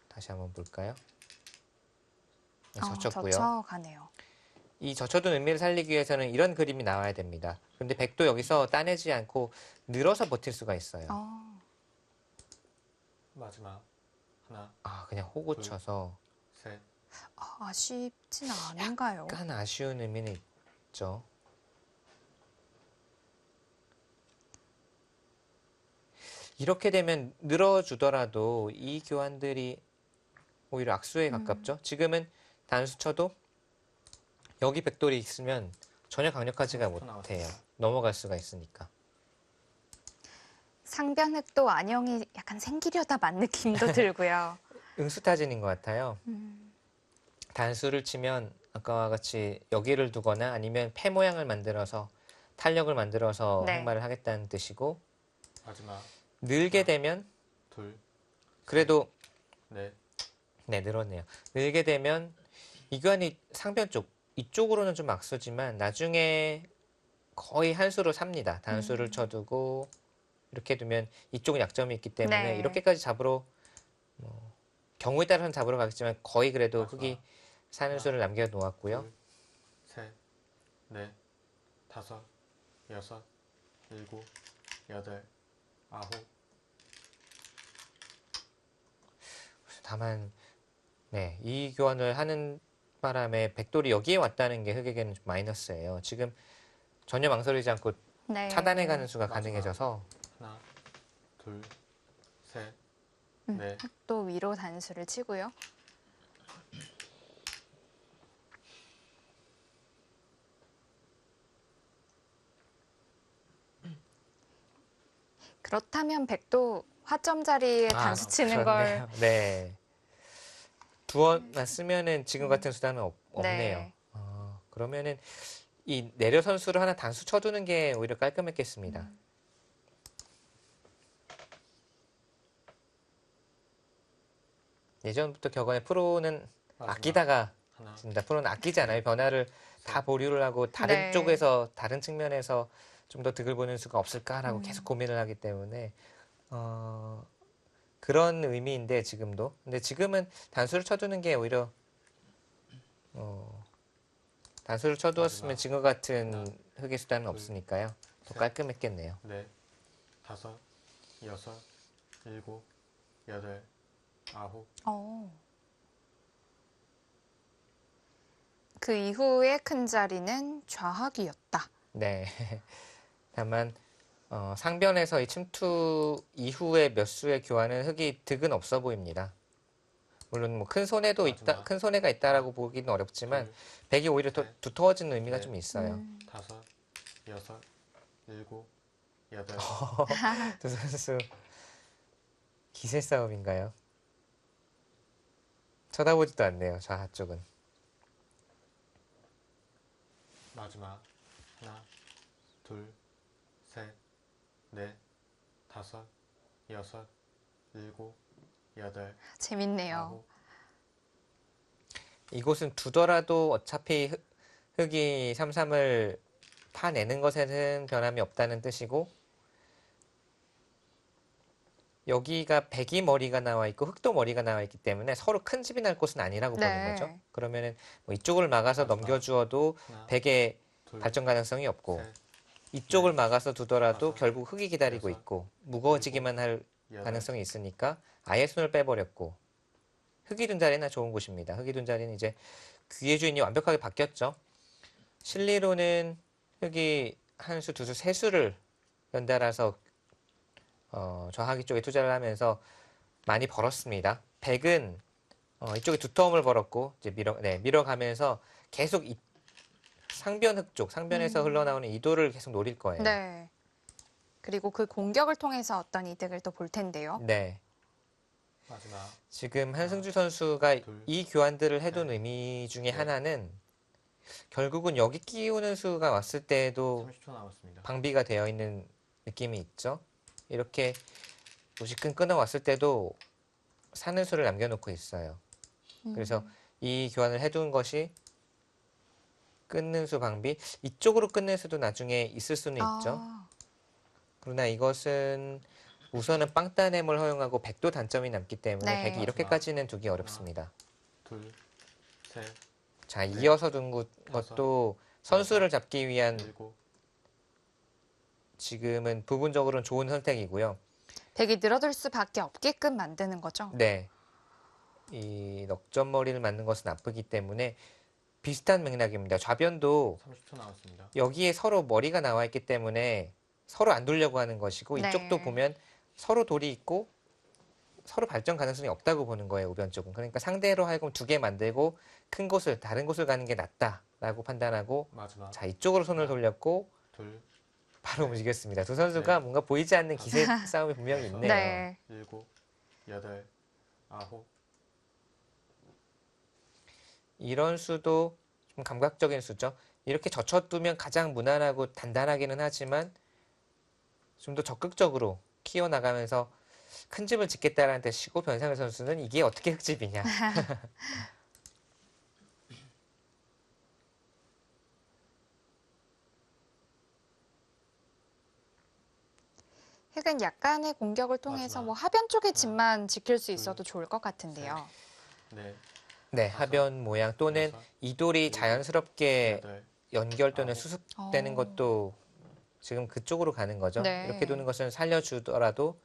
다시 한번 볼까요? 네, 젖혔고요. 젖혀가네요. 이 젖혀둔 의미를 살리기 위해서는 이런 그림이 나와야 됩니다. 근데 백도 여기서 따내지 않고 늘어서 버틸 수가 있어요. 마지막. 하나, 그냥 호구 쳐서 셋, 아쉽진 않은가요? 약간 아쉬운 의미는 있죠. 이렇게 되면 늘어주더라도 이 교환들이 오히려 악수에 가깝죠. 지금은 단수 쳐도 여기 백돌이 있으면 전혀 강력하지가 30초 못해요. 남았습니다. 넘어갈 수가 있으니까. 상변흑도 안형이 약간 생기려다 만 느낌도 들고요. 응수타진인 것 같아요. 단수를 치면 아까와 같이 여기를 두거나 아니면 패 모양을 만들어서 탄력을 만들어서 네. 행마를 하겠다는 뜻이고 마지막. 늘게 되면 둘, 그래도 넷, 네 늘었네요. 늘게 되면 이 교환이 상변 쪽 이쪽으로는 좀 악수지만 나중에 거의 한 수로 삽니다. 단수를 쳐두고 이렇게 두면 이쪽은 약점이 있기 때문에 네. 이렇게까지 잡으러 경우에 따라서는 잡으러 가겠지만 거의 그래도 마지막. 흑이 사는 수를 남겨 놓았고요. 둘, 셋, 넷, 다섯, 여섯, 일곱, 여덟, 아홉. 다만 네, 이 교환을 하는 바람에 백돌이 여기에 왔다는 게 흑에게는 좀 마이너스예요. 지금 전혀 망설이지 않고 네. 차단해가는 수가 마지막. 가능해져서 하나, 둘, 셋, 넷, 또 위로 단수를 치고요. 그렇다면 백도 화점 자리에 단수 치는 걸 그렇네요. 네. 두어만 쓰면은 지금 같은 수단은 없네요. 네. 그러면은 이 내려 선수를 하나 단수 쳐두는 게 오히려 깔끔했겠습니다. 예전부터 격언에 프로는 마지막. 아끼다가 하나, 습니다. 프로는 아끼지 않아요. 변화를 다 보류를 하고 다른 네. 쪽에서 다른 측면에서 좀 더 득을 보는 수가 없을까라고 계속 고민을 하기 때문에 그런 의미인데 지금도. 근데 지금은 단수를 쳐두는 게 오히려 단수를 쳐두었으면 마지막. 지금 같은 하나, 흑의 수단은 둘, 없으니까요. 더 셋. 깔끔했겠네요. 넷, 다섯, 여섯, 일곱, 여덟, 아홉. 그 이후의 큰 자리는 좌학이었다. 네. 다만 상변에서 이 침투 이후에 몇 수의 교환은 흑이 득은 없어 보입니다. 물론 뭐 큰 손해도 있다, 마지막. 큰 손해가 있다라고 보기는 어렵지만 둘, 백이 오히려 더 셋, 두터워지는 의미가 넷. 좀 있어요. 다섯, 여섯, 일곱, 여덟. 두 선수 기세 싸움인가요? 쳐다보지도 않네요. 좌하 쪽은. 마지막. 하나, 둘, 셋, 넷, 다섯, 여섯, 일곱, 여덟, 재밌네요. 아홉. 이곳은 두더라도 어차피 흑이 3-3을 파내는 것에는 변함이 없다는 뜻이고 여기가 백이 머리가 나와 있고 흑도 머리가 나와 있기 때문에 서로 큰 집이 날 곳은 아니라고 보는 네. 거죠. 그러면은 뭐 이쪽을 막아서 마지막. 넘겨주어도 하나, 백의 둘, 발전 가능성이 없고 셋, 이쪽을 막아서 두더라도 다섯, 결국 흑이 기다리고 여섯, 있고 무거워지기만 할 여덟. 가능성이 있으니까 아예 손을 빼버렸고 흑이 둔 자리는 좋은 곳입니다. 흑이 둔 자리는 이제 귀의 주인이 완벽하게 바뀌었죠. 실리로는 흑이 한 수, 두 수, 세 수를 연달아서 좌하기 쪽에 투자를 하면서 많이 벌었습니다. 백은 이쪽에 두터움을 벌었고 이제 밀어가면서 계속 상변 흑 쪽, 상변에서 흘러나오는 이도를 계속 노릴 거예요. 네. 그리고 그 공격을 통해서 어떤 이득을 또 볼 텐데요. 네. 마지막. 지금 한승주 선수가 둘, 이 교환들을 해둔 셋, 의미 중에 넷. 하나는 결국은 여기 끼우는 수가 왔을 때도 30초 남았습니다. 방비가 되어 있는 느낌이 있죠. 이렇게 무지끈 끊어왔을 때도 사는 수를 남겨놓고 있어요. 그래서 이 교환을 해둔 것이 끊는 수 방비, 이쪽으로 끊는 수도 나중에 있을 수는 있죠. 그러나 이것은 우선은 빵따냄을 허용하고 백도 단점이 남기 때문에 네. 백이 이렇게까지는 두기 어렵습니다. 둘, 셋, 자, 넷, 이어서 둔 다섯, 것도 선수를 잡기 위한 일곱. 지금은 부분적으로는 좋은 선택이고요. 백이 늘어들 수밖에 없게끔 만드는 거죠. 네. 이 넉점머리를 맞는 것은 나쁘기 때문에 비슷한 맥락입니다. 좌변도 30초 남았습니다. 여기에 서로 머리가 나와 있기 때문에 서로 안 돌려고 하는 것이고 네. 이쪽도 보면 서로 돌이 있고 서로 발전 가능성이 없다고 보는 거예요. 우변 쪽은. 그러니까 상대로 하여금 두 개 만들고 큰 곳을 다른 곳을 가는 게 낫다라고 판단하고 마지막. 자 이쪽으로 손을 돌렸고 둘, 바로 움직였습니다. 두 선수가 네. 뭔가 보이지 않는 기세 싸움이 분명히 여섯. 있네요. 네. 일곱, 여덟, 아홉. 이런 수도 좀 감각적인 수죠. 이렇게 젖혀두면 가장 무난하고 단단하기는 하지만 좀 더 적극적으로 키워나가면서 큰 집을 짓겠다라는 뜻이고 변상현 선수는 이게 어떻게 흙집이냐. 흑은 약간의 공격을 통해서 마지막. 뭐 하변 쪽의 하나, 집만 지킬 수 둘, 있어도 좋을 것 같은데요. 넷, 네, 다섯, 하변 모양 또는 여섯, 이돌이 일곱, 자연스럽게 여덟. 연결 또는 아홉. 수습되는 어. 것도 지금 그쪽으로 가는 거죠. 네. 이렇게 두는 것은 살려주더라도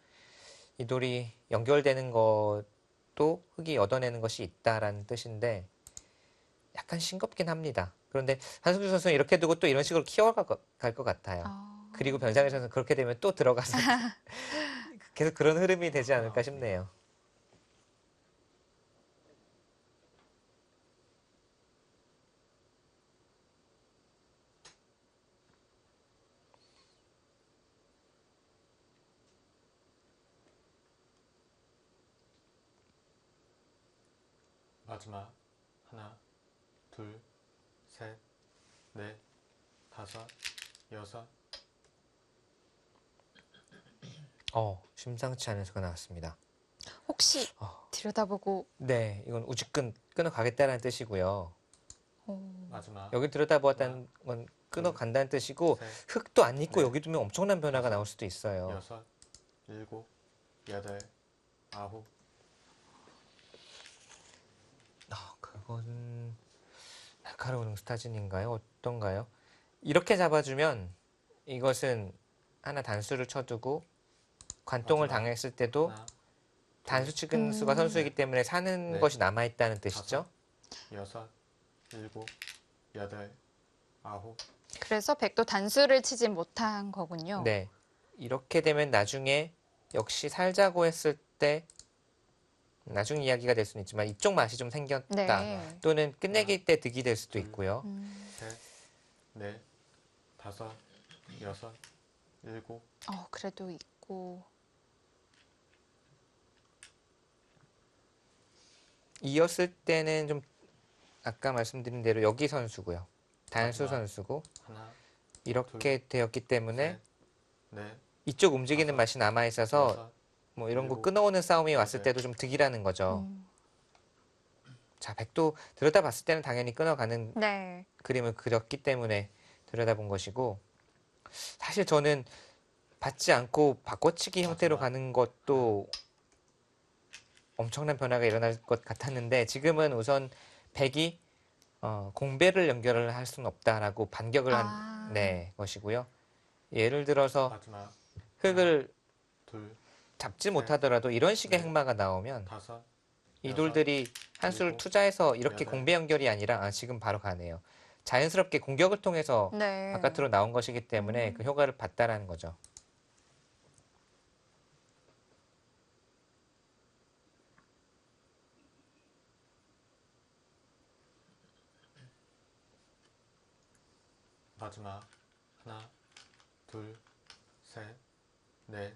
이돌이 연결되는 것도 흙이 얻어내는 것이 있다라는 뜻인데 약간 싱겁긴 합니다. 그런데 한승주 선수는 이렇게 두고 또 이런 식으로 키워갈 것 같아요. 그리고 변상현 선수는 그렇게 되면 또 들어가서 계속 그런 흐름이 되지 않을까 싶네요. 마지막. 하나, 둘, 셋, 넷, 다섯, 여섯. 심상치 않은 수가 나왔습니다. 혹시 어. 들여다보고 네, 이건 우직끈 끊어가겠다는 뜻이고요. 마지막 여기 들여다보았다는 건 끊어간다는 뜻이고 셋, 흙도 안 잊고 넷, 여기 두면 엄청난 변화가 다섯, 나올 수도 있어요. 여섯, 일곱, 여덟, 아홉. 그건 날카로운 응스타진인가요? 어떤가요? 이렇게 잡아주면 이것은 하나 단수를 쳐두고 관통을 마지막. 당했을 때도 하나, 단수 치근 수가 선수이기 때문에 사는 넷, 것이 남아있다는 뜻이죠. 여섯, 일곱, 여덟, 아홉. 그래서 백도 단수를 치지 못한 거군요. 네. 이렇게 되면 나중에 역시 살자고 했을 때 나중 이야기가 될 수는 있지만 이쪽 맛이 좀 생겼다. 네. 또는 끝내기 때 득이 될 수도 있고요. 셋, 넷, 다섯, 여섯, 일곱. 그래도 있고. 이었을 때는 좀 아까 말씀드린 대로 여기 선수고요. 단수 마지막. 선수고 하나, 이렇게 되었기 때문에 셋, 넷, 이쪽 움직이는 다섯, 맛이 남아 있어서 여섯, 뭐 이런 거 일곱, 끊어오는 싸움이 왔을 여덟. 때도 좀 득이라는 거죠. 음. 자, 백도 들여다봤을 때는 당연히 끊어가는 네. 그림을 그렸기 때문에 들여다본 것이고 사실 저는 받지 않고 바꿔치기 형태로 가는 것도 엄청난 변화가 일어날 것 같았는데 지금은 우선 백이 공배를 연결을 할 수는 없다라고 반격을 한 것이고요. 예를 들어서 마지막. 흙을 둘, 잡지 못하더라도 이런 식의 넷, 행마가 나오면 다섯, 이 여섯, 돌들이 한 수를 일곱, 투자해서 이렇게 여덟. 공배 연결이 아니라 지금 바로 가네요. 자연스럽게 공격을 통해서 네. 바깥으로 나온 것이기 때문에 그 효과를 봤다라는 거죠. 마지막. 하나, 둘, 셋, 넷,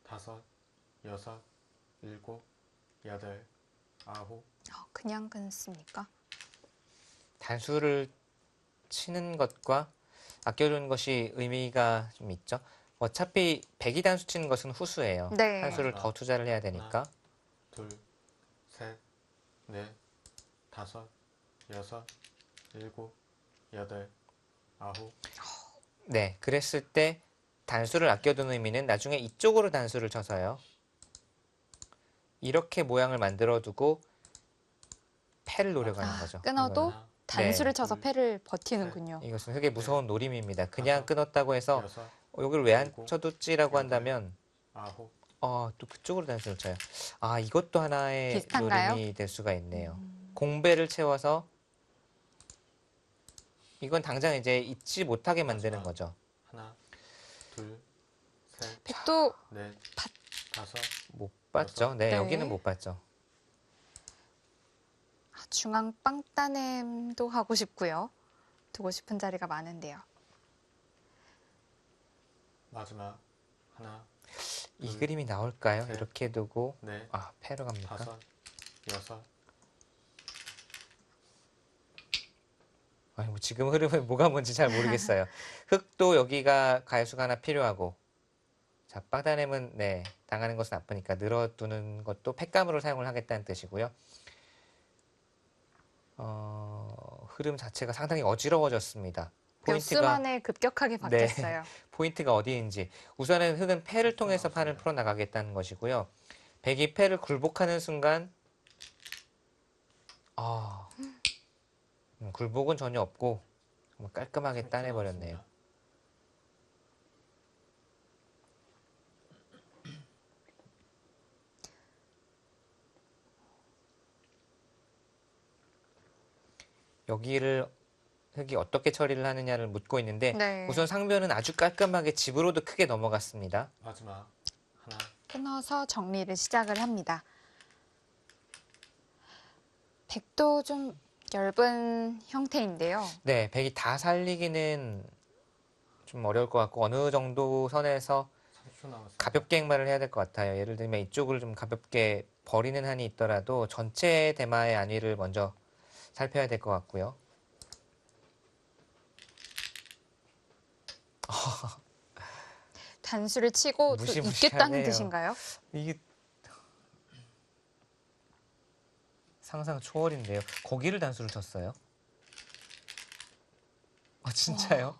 다섯, 여섯, 일곱, 여덟, 아홉. 그냥 끊습니까? 단수를 치는 것과 아껴두는 것이 의미가 좀 있죠. 어차피 백이 단수 치는 것은 후수예요. 네. 한 수를 더 투자를 해야 되니까. 둘, 셋, 넷, 다섯, 여섯, 일곱, 여덟, 아홉. 네, 그랬을 때 단수를 아껴두는 의미는 나중에 이쪽으로 단수를 쳐서요. 이렇게 모양을 만들어두고 패를 노려가는 거죠. 끊어도 하나, 단수를 네. 쳐서 패를 버티는군요. 이것은 흙의 무서운 노림입니다. 그냥 다섯, 끊었다고 해서 여섯, 여기를 왜 안 일곱, 쳐뒀지라고 여덟. 한다면 아홉. 또 그쪽으로 단수를 쳐요. 이것도 하나의 비슷한가요? 노림이 될 수가 있네요. 공배를 채워서 이건 당장 이제 잊지 못하게 만드는 마지막. 거죠. 하나, 둘, 셋, 백도 넷, 다섯. 못 봤죠? 네, 네. 여기는 못 봤죠. 중앙 빵 따냄도 하고 싶고요. 두고 싶은 자리가 많은데요. 마지막. 하나, 이 둘, 그림이 나올까요? 셋. 이렇게 두고 넷, 패로 갑니까? 다섯, 여섯. 뭐 지금 흐름은 뭐가 뭔지 잘 모르겠어요. 흙도 여기가 가열수가 하나 필요하고 자, 빵따냄은 당하는 것은 아프니까 늘어두는 것도 팩감으로 사용을 하겠다는 뜻이고요. 흐름 자체가 상당히 어지러워졌습니다. 몇 수 만에 급격하게 바뀌었어요. 포인트가 어디인지 우선은 흙은 패를 통해서 판을 풀어나가겠다는 것이고요. 백이 패를 굴복하는 순간 굴복은 전혀 없고 정말 깔끔하게 따내버렸네요. 여기를 흙이 어떻게 처리를 하느냐를 묻고 있는데 네. 우선 상변은 아주 깔끔하게 집으로도 크게 넘어갔습니다. 마지막. 하나, 끊어서 정리를 시작을 합니다. 백도 좀 얇은 형태인데요. 네, 백이 다 살리기는 좀 어려울 것 같고 어느 정도 선에서 30초 남았습니다. 가볍게 행마를 해야 될 것 같아요. 예를 들면 이쪽을 좀 가볍게 버리는 한이 있더라도 전체 대마의 안위를 먼저 살펴야 될 것 같고요. 단수를 치고 또 무시무시하네요. 있겠다는 뜻인가요? 이게 상상 초월인데요. 거기를 단수를 쳤어요. 진짜요?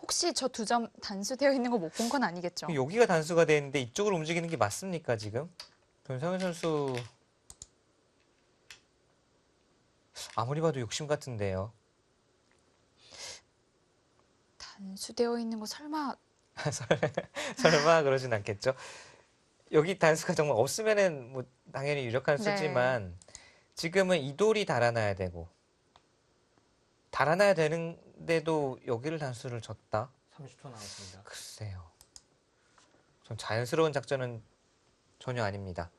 혹시 저 두 점 단수되어 있는 거 못 본 건 아니겠죠? 여기가 단수가 돼 있는데 이쪽으로 움직이는 게 맞습니까, 지금? 변상현 선수 아무리 봐도 욕심 같은데요. 단수되어 있는 거 설마 설마 그러진 않겠죠? 여기 단수가 정말 없으면은 뭐 당연히 유력한 네. 수지만 지금은 이 돌이 달아나야 되고 달아나야 되는데도 여기를 단수를 줬다? 30초 남았습니다. 글쎄요. 좀 자연스러운 작전은 전혀 아닙니다.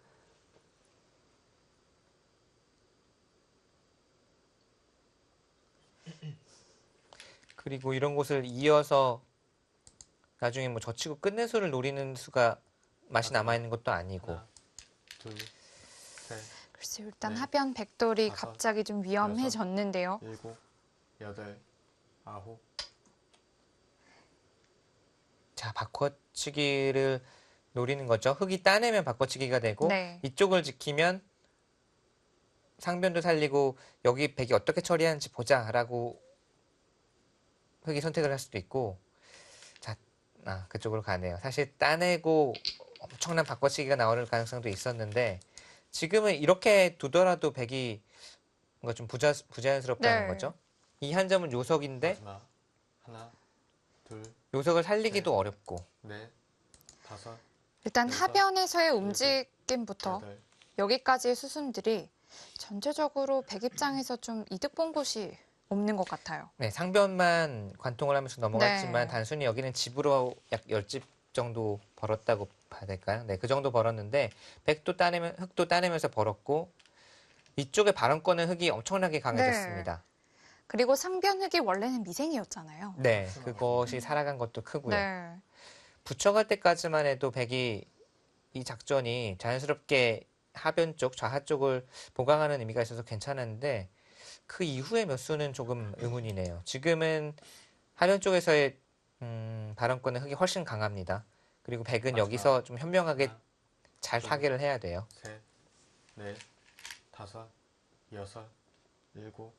그리고 이런 곳을 이어서 나중에 뭐 젖히고 끝내 수를 노리는 수가 맛이 남아있는 것도 아니고 하나, 둘, 셋, 글쎄 일단 네. 하변 백돌이 다섯, 갑자기 좀 위험해졌는데요. 일곱, 여덟, 아홉. 자, 바꿔치기를 노리는 거죠. 흙이 따내면 바꿔치기가 되고 네. 이쪽을 지키면 상변도 살리고 여기 백이 어떻게 처리하는지 보자라고 흙이 선택을 할 수도 있고 자, 그쪽으로 가네요. 사실 따내고 엄청난 바꿔치기가 나올 가능성도 있었는데 지금은 이렇게 두더라도 백이 뭔가 좀 부자연스럽다는 네. 거죠. 이 한 점은 요석인데 마지막 하나, 둘, 요석을 살리기도 네. 어렵고 넷, 다섯, 일단 여섯, 하변에서의 일곱, 움직임부터 여덟. 여기까지의 수순들이 전체적으로 백 입장에서 좀 이득 본 곳이 없는 것 같아요. 네, 상변만 관통을 하면서 넘어갔지만 네. 단순히 여기는 집으로 약 10집 정도 벌었다고 봐야 될까요? 네, 그 정도 벌었는데 흙도 따내면서 벌었고 이쪽에 발언권은 흙이 엄청나게 강해졌습니다. 그리고 상변 흙이 원래는 미생이었잖아요. 네, 그것이 살아간 것도 크고요. 네. 붙여갈 때까지만 해도 백이 이 작전이 자연스럽게 하변 쪽, 좌하 쪽을 보강하는 의미가 있어서 괜찮았는데 그 이후의 몇 수는 조금 의문이네요. 지금은 하변 쪽에서의 발언권은 흙이 훨씬 강합니다. 그리고 백은 마지막. 여기서 좀 현명하게 하나, 잘 둘, 타개를 해야 돼요. 셋, 넷, 다섯, 여섯, 일곱.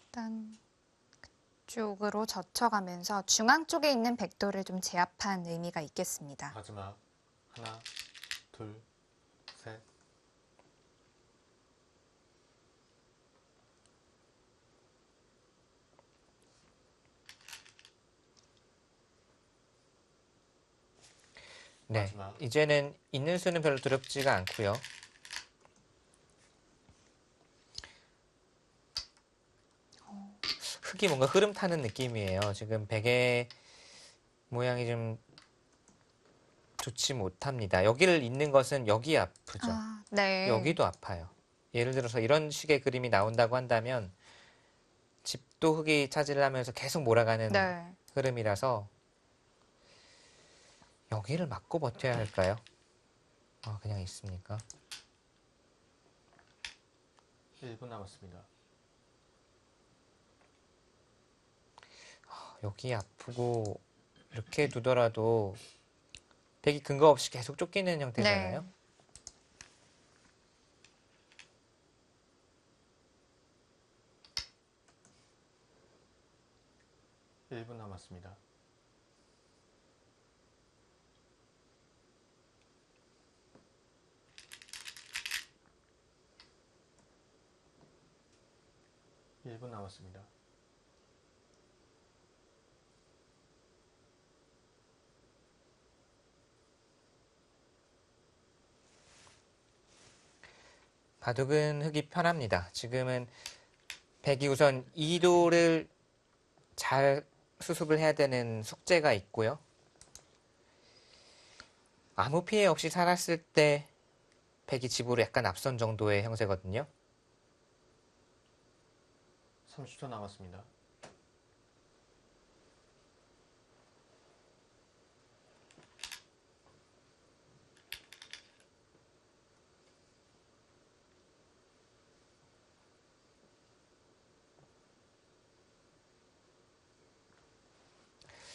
일단 그쪽으로 젖혀가면서 중앙 쪽에 있는 백돌을 좀 제압한 의미가 있겠습니다. 마지막 하나, 둘, 셋. 네, 마지막. 이제는 있는 수는 별로 두렵지가 않고요. 흙이 뭔가 흐름 타는 느낌이에요. 지금 백의 모양이 좀 좋지 못합니다. 여기를 잇는 것은 여기 아프죠. 네. 여기도 아파요. 예를 들어서 이런 식의 그림이 나온다고 한다면 집도 흙이 차지를 하면서 계속 몰아가는 네. 흐름이라서 여기를 막고 버텨야 할까요? 그냥 있습니까? 1분 남았습니다. 여기 아프고 이렇게 두더라도 백이 근거 없이 계속 쫓기는 형태잖아요. 네. 일 분 남았습니다. 일 분 남았습니다. 바둑은 흙이 편합니다. 지금은 백이 우선 이도를 잘 수습을 해야 되는 숙제가 있고요. 아무 피해 없이 살았을 때 백이 집으로 약간 앞선 정도의 형세거든요. 30초 남았습니다.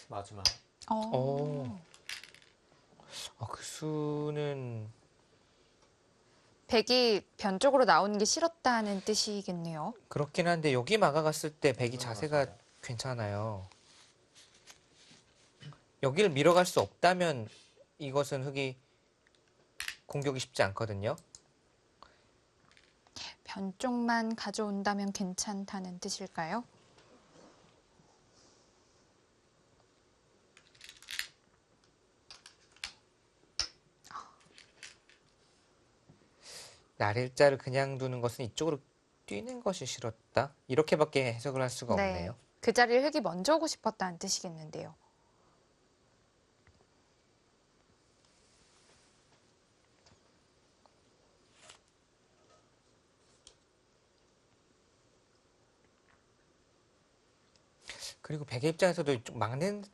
마지막 그 수는 백이 변 쪽으로 나오는 게 싫었다는 뜻이겠네요. 그렇긴 한데 여기 막아갔을 때 백이 1분 자세가 남았습니다. 괜찮아요. 여기를 밀어갈 수 없다면 이것은 흑이 공격이 쉽지 않거든요. 변 쪽만 가져온다면 괜찮다는 뜻일까요? 날일자를 그냥 두는 것은 이쪽으로 뛰는 것이 싫었다. 이렇게밖에 해석을 할 수가 없네요. 그 자리를 흑이 먼저 오고 싶었다는 뜻이겠는데요. 그리고 백의 입장에서도 좀 막는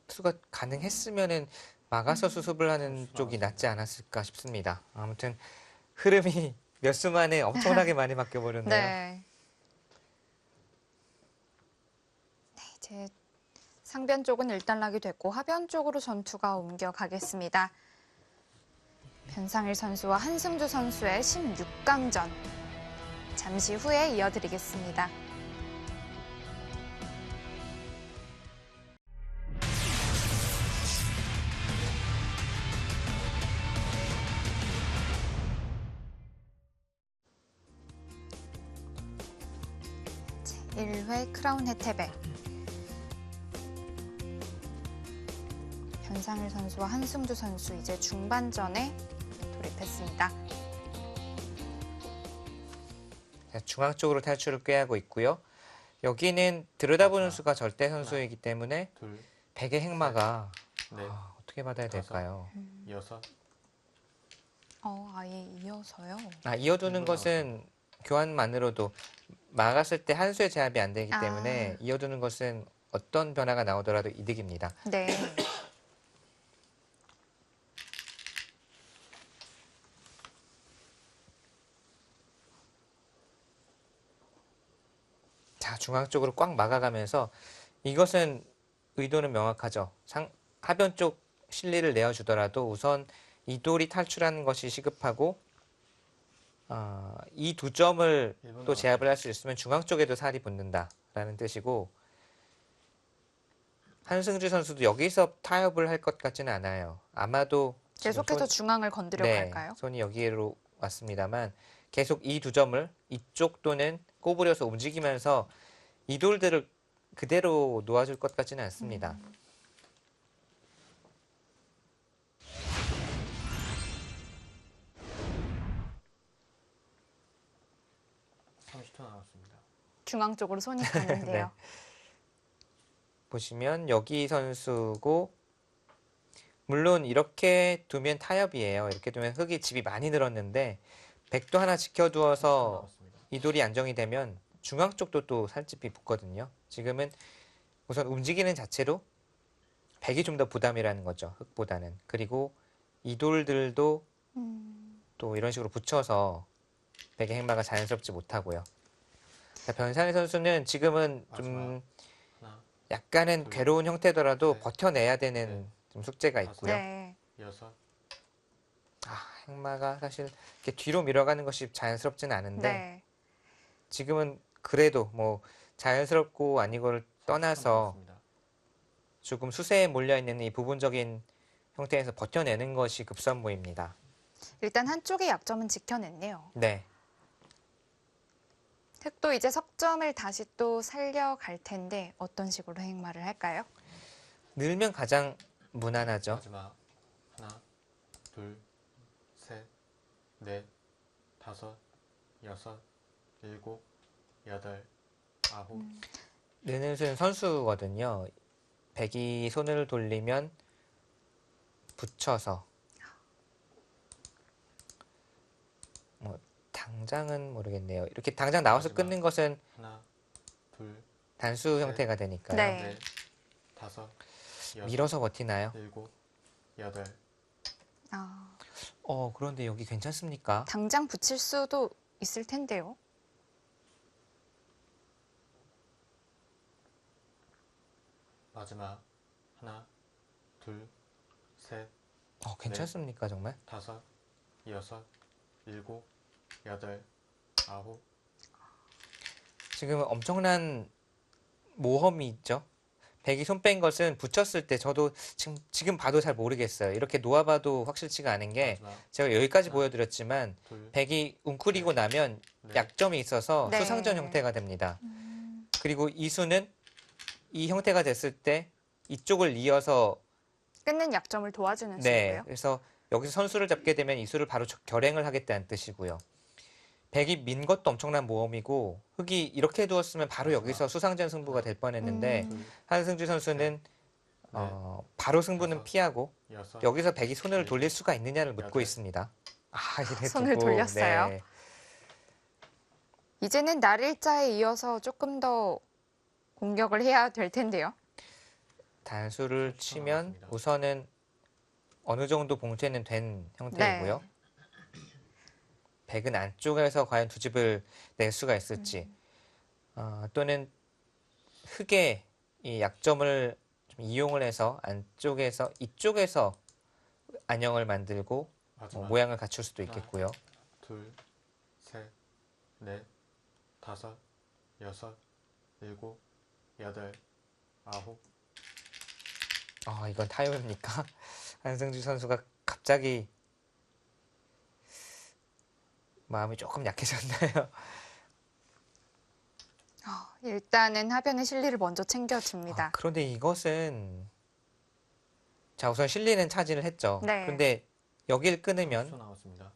수가 가능했으면은 막아서 수습을 하는 쪽이 낫지 않았을까 싶습니다. 아무튼 흐름이 몇 수 만에 엄청나게 많이 바뀌어 버렸네요. 네. 네, 이제 상변 쪽은 일단락이 됐고 하변 쪽으로 전투가 옮겨가겠습니다. 변상일 선수와 한승주 선수의 16강전 잠시 후에 이어드리겠습니다. 제1회 크라운 혜태배 변상일 선수와 한승주 선수 이제 중반전에 돌입했습니다. 자, 중앙 쪽으로 탈출을 꾀하고 있고요. 여기는 들여다보는 마지막. 수가 절대 선수이기 때문에 둘, 백의 행마가 넷, 어떻게 받아야 될까요? 여섯, 아예 이어서요. 이어두는 일본 것은 교환만으로도 막았을 때 한 수의 제압이 안 되기 아. 때문에 이어두는 것은 어떤 변화가 나오더라도 이득입니다. 네. 자, 중앙 쪽으로 꽉 막아가면서 이것은 의도는 명확하죠. 하변 쪽 실리를 내어주더라도 우선 이돌이 탈출하는 것이 시급하고 이 두 점을 일본 또 제압을 할 수 있으면 중앙 쪽에도 살이 붙는다라는 뜻이고 한승주 선수도 여기서 타협을 할 것 같지는 않아요. 아마도 지금 계속해서 중앙을 건드려고 할까요? 손이 여기로 왔습니다만 계속 이 두 점을 이쪽 또는 꼬부려서 움직이면서 이 돌들을 그대로 놓아줄 것 같지는 않습니다. 30초 남았습니다. 중앙 쪽으로 손이 가는데요. 보시면 여기 선수고 물론 이렇게 두면 타협이에요. 이렇게 두면 흑이 집이 많이 늘었는데 백도 하나 30초 지켜두어서 남았습니다. 이 돌이 안정이 되면 중앙 쪽도 또 살집이 붙거든요. 지금은 우선 움직이는 자체로 백이 좀 더 부담이라는 거죠. 흑보다는. 그리고 이 돌들도 또 이런 식으로 붙여서 백의 행마가 자연스럽지 못하고요. 자, 변상희 선수는 지금은 좀 하나, 약간은 둘, 괴로운 형태더라도 셋, 버텨내야 되는 좀 숙제가 다섯. 있고요. 네. 여섯, 행마가 사실 이렇게 뒤로 밀어가는 것이 자연스럽지는 않은데 네. 지금은 그래도 뭐 자연스럽고 아니고를 30초 떠나서 남았습니다. 조금 수세에 몰려있는 이 부분적인 형태에서 버텨내는 것이 급선무입니다. 일단 한쪽의 약점은 지켜냈네요. 네. 흑도 이제 석점을 다시 또 살려갈 텐데 어떤 식으로 행마를 할까요? 늘면 가장 무난하죠. 마지막 하나, 둘, 셋, 넷, 다섯, 여섯, 일곱, 여덟, 아홉. 느는 수는 선수거든요. 백이 손을 돌리면 붙여서 뭐 당장은 모르겠네요. 이렇게 당장 나와서 마지막. 끊는 것은 하나, 둘, 단수 셋, 형태가 되니까요. 네. 넷, 다섯, 여섯, 밀어서 버티나요? 일곱, 여덟. 그런데 여기 괜찮습니까? 당장 붙일 수도 있을 텐데요. 마지막 하나, 둘, 셋, 괜찮습니까 정말? 다섯, 여섯, 일곱, 여덟, 아홉, 지금 엄청난 모험이 있죠. 백이 손 뺀 것은 붙였을 때 저도 지금 봐도 잘 모르겠어요. 이렇게 놓아봐도 확실치가 않은 게 마지막 제가 여기까지 하나, 보여드렸지만 둘, 백이 웅크리고 나면 넷, 약점이 있어서 네. 수상전 형태가 됩니다. 그리고 이 수는 이 형태가 됐을 때 이쪽을 이어서 끊는 약점을 도와주는 네, 수고요. 그래서 여기서 선수를 잡게 되면 이 수를 바로 결행을 하겠다는 뜻이고요. 백이 민 것도 엄청난 모험이고 흑이 이렇게 두었으면 바로 여기서 수상전 승부가 될 뻔했는데 둘, 한승주 선수는 넷, 바로 승부는 다섯, 피하고 여섯, 여기서 백이 손을 일곱, 돌릴 수가 있느냐를 묻고 여덟. 있습니다. 아, 이래 손을 두고, 돌렸어요. 네. 이제는 날일자에 이어서 조금 더 공격을 해야 될 텐데요. 단수를 초 치면 남았습니다. 우선은 어느 정도 봉쇄는 된 형태이고요. 네. 백은 안쪽에서 과연 두 집을 낼 수가 있을지 또는 흑의 이 약점을 좀 이용을 해서 안쪽에서 이쪽에서 안형을 만들고 마지막 모양을 갖출 수도 하나. 있겠고요. 둘, 셋, 넷, 다섯, 여섯, 일곱, 여덟, 아홉, 이건 타요입니까? 한승주 선수가 갑자기 마음이 조금 약해졌나요? 일단은 하변의 실리를 먼저 챙겨줍니다. 그런데 이것은 자 우선 실리는 차지를 했죠. 네. 근데 여길 끊으면 30초 남았습니다.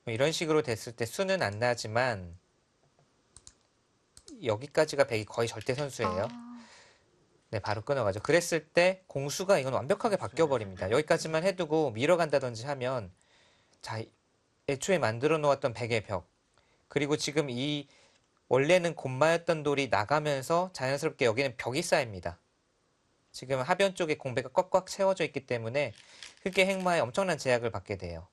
뭐 이런 식으로 됐을 때 수는 안 나지만 여기까지가 백이 거의 절대 선수예요. 네, 바로 끊어가죠. 그랬을 때 공수가 이건 완벽하게 바뀌어버립니다. 여기까지만 해두고 밀어간다든지 하면 자 애초에 만들어 놓았던 백의 벽 그리고 지금 이 원래는 곤마였던 돌이 나가면서 자연스럽게 여기는 벽이 쌓입니다. 지금 하변 쪽에 공백가 꽉꽉 채워져 있기 때문에 흑의 행마에 엄청난 제약을 받게 돼요.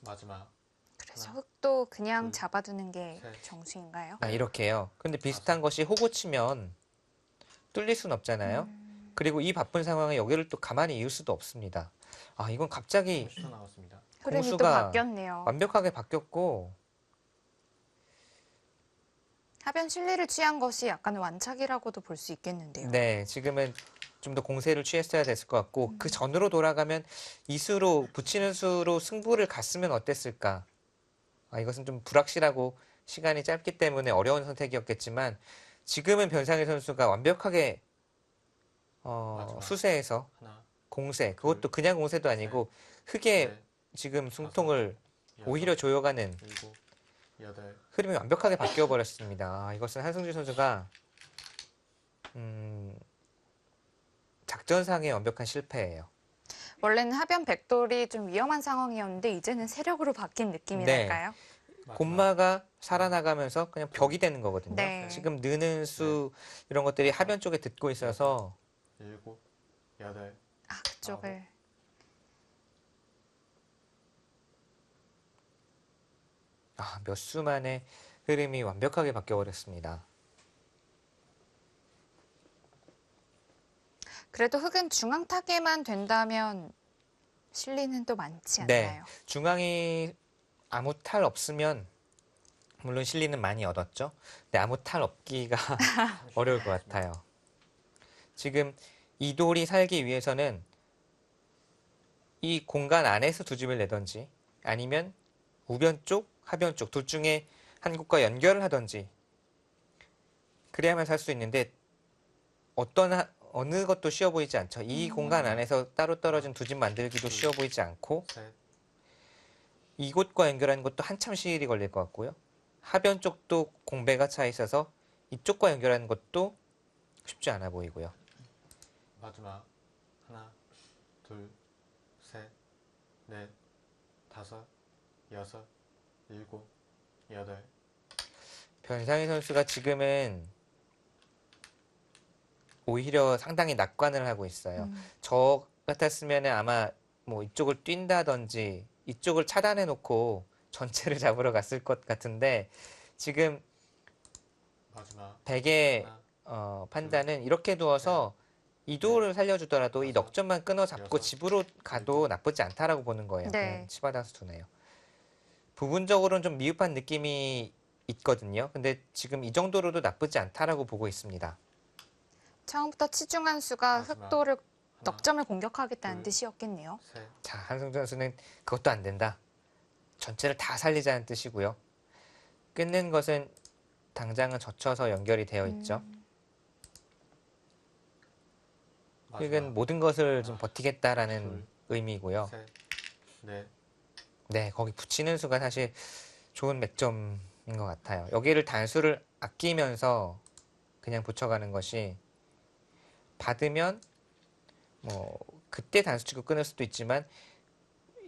마지막 그래서 하나, 흑도 그냥 둘, 잡아두는 게 셋. 정수인가요? 이렇게요. 근데 비슷한 것이 호구 치면 뚫릴 순 없잖아요. 그리고 이 바쁜 상황에 여기를 또 가만히 이을 수도 없습니다. 이건 갑자기 30초 남았습니다. 흐름이 또 공수가 바뀌었네요. 완벽하게 바뀌었고 하변 실리를 취한 것이 약간 완착이라고도 볼 수 있겠는데요. 네, 지금은 좀 더 공세를 취했어야 됐을 것 같고 그 전으로 돌아가면 이 수로 붙이는 수로 승부를 갔으면 어땠을까? 이것은 좀 불확실하고 시간이 짧기 때문에 어려운 선택이었겠지만 지금은 변상일 선수가 완벽하게 마지막. 수세에서 하나, 공세 그것도 그냥 공세도 아니고 흑의 넷, 지금 숨통을 여섯, 오히려 조여가는 일곱, 여덟, 흐름이 완벽하게 바뀌어 버렸습니다. 이것은 한승주 선수가 작전상의 완벽한 실패예요. 원래는 하변 백돌이 좀 위험한 상황이었는데 이제는 세력으로 바뀐 느낌이랄까요? 마지막. 곤마가 살아나가면서 그냥 벽이 되는 거거든요. 네. 지금 느는 수 이런 것들이 하변 쪽에 듣고 있어서 일곱, 여덟, 그쪽을. 몇 수 만에 흐름이 완벽하게 바뀌어 버렸습니다. 그래도 흑은 중앙 타게만 된다면 실리는 또 많지 네. 않나요? 중앙이 아무 탈 없으면 물론 실리는 많이 얻었죠. 근데 아무 탈 없기가 어려울 것 같아요. 지금 이 돌이 살기 위해서는 이 공간 안에서 두 집을 내던지 아니면 우변 쪽, 하변 쪽 둘 중에 한 곳과 연결을 하던지 그래야만 살 수 있는데 어느 것도 쉬워 보이지 않죠. 이 공간 안에서 따로 떨어진 두 집 만들기도 쉬워 보이지 않고 셋, 이곳과 연결하는 것도 한참 시일이 걸릴 것 같고요. 하변 쪽도 공배가 차 있어서 이쪽과 연결하는 것도 쉽지 않아 보이고요. 마지막 하나, 둘, 셋, 넷, 다섯, 여섯, 일곱, 여덟, 변상희 선수가 지금은 오히려 상당히 낙관을 하고 있어요. 저 같았으면 아마 뭐 이쪽을 뛴다든지 이쪽을 차단해 놓고 전체를 잡으러 갔을 것 같은데 지금 마지막 백의 하나, 판단은 이렇게 두어서 이도를 살려주더라도 이 다섯, 넉 점만 끊어 잡고 여섯, 집으로 가도 일곱, 나쁘지 않다라고 보는 거예요. 네. 그냥 치바다수 두네요. 부분적으로는 좀 미흡한 느낌이 있거든요. 근데 지금 이 정도로도 나쁘지 않다라고 보고 있습니다. 처음부터 치중한 수가 마지막. 흑도를 하나, 넉 점을 공격하겠다는 둘, 뜻이었겠네요. 셋, 자, 한승준 선수는 그것도 안 된다. 전체를 다 살리자는 뜻이고요. 끊는 것은 당장은 젖혀서 연결이 되어 있죠. 흑은 마지막. 모든 것을 좀 하나, 버티겠다라는 둘, 의미고요. 셋, 넷, 네, 거기 붙이는 수가 사실 좋은 맥점인 것 같아요. 여기를 단수를 아끼면서 그냥 붙여가는 것이 받으면 뭐 그때 단수 치고 끊을 수도 있지만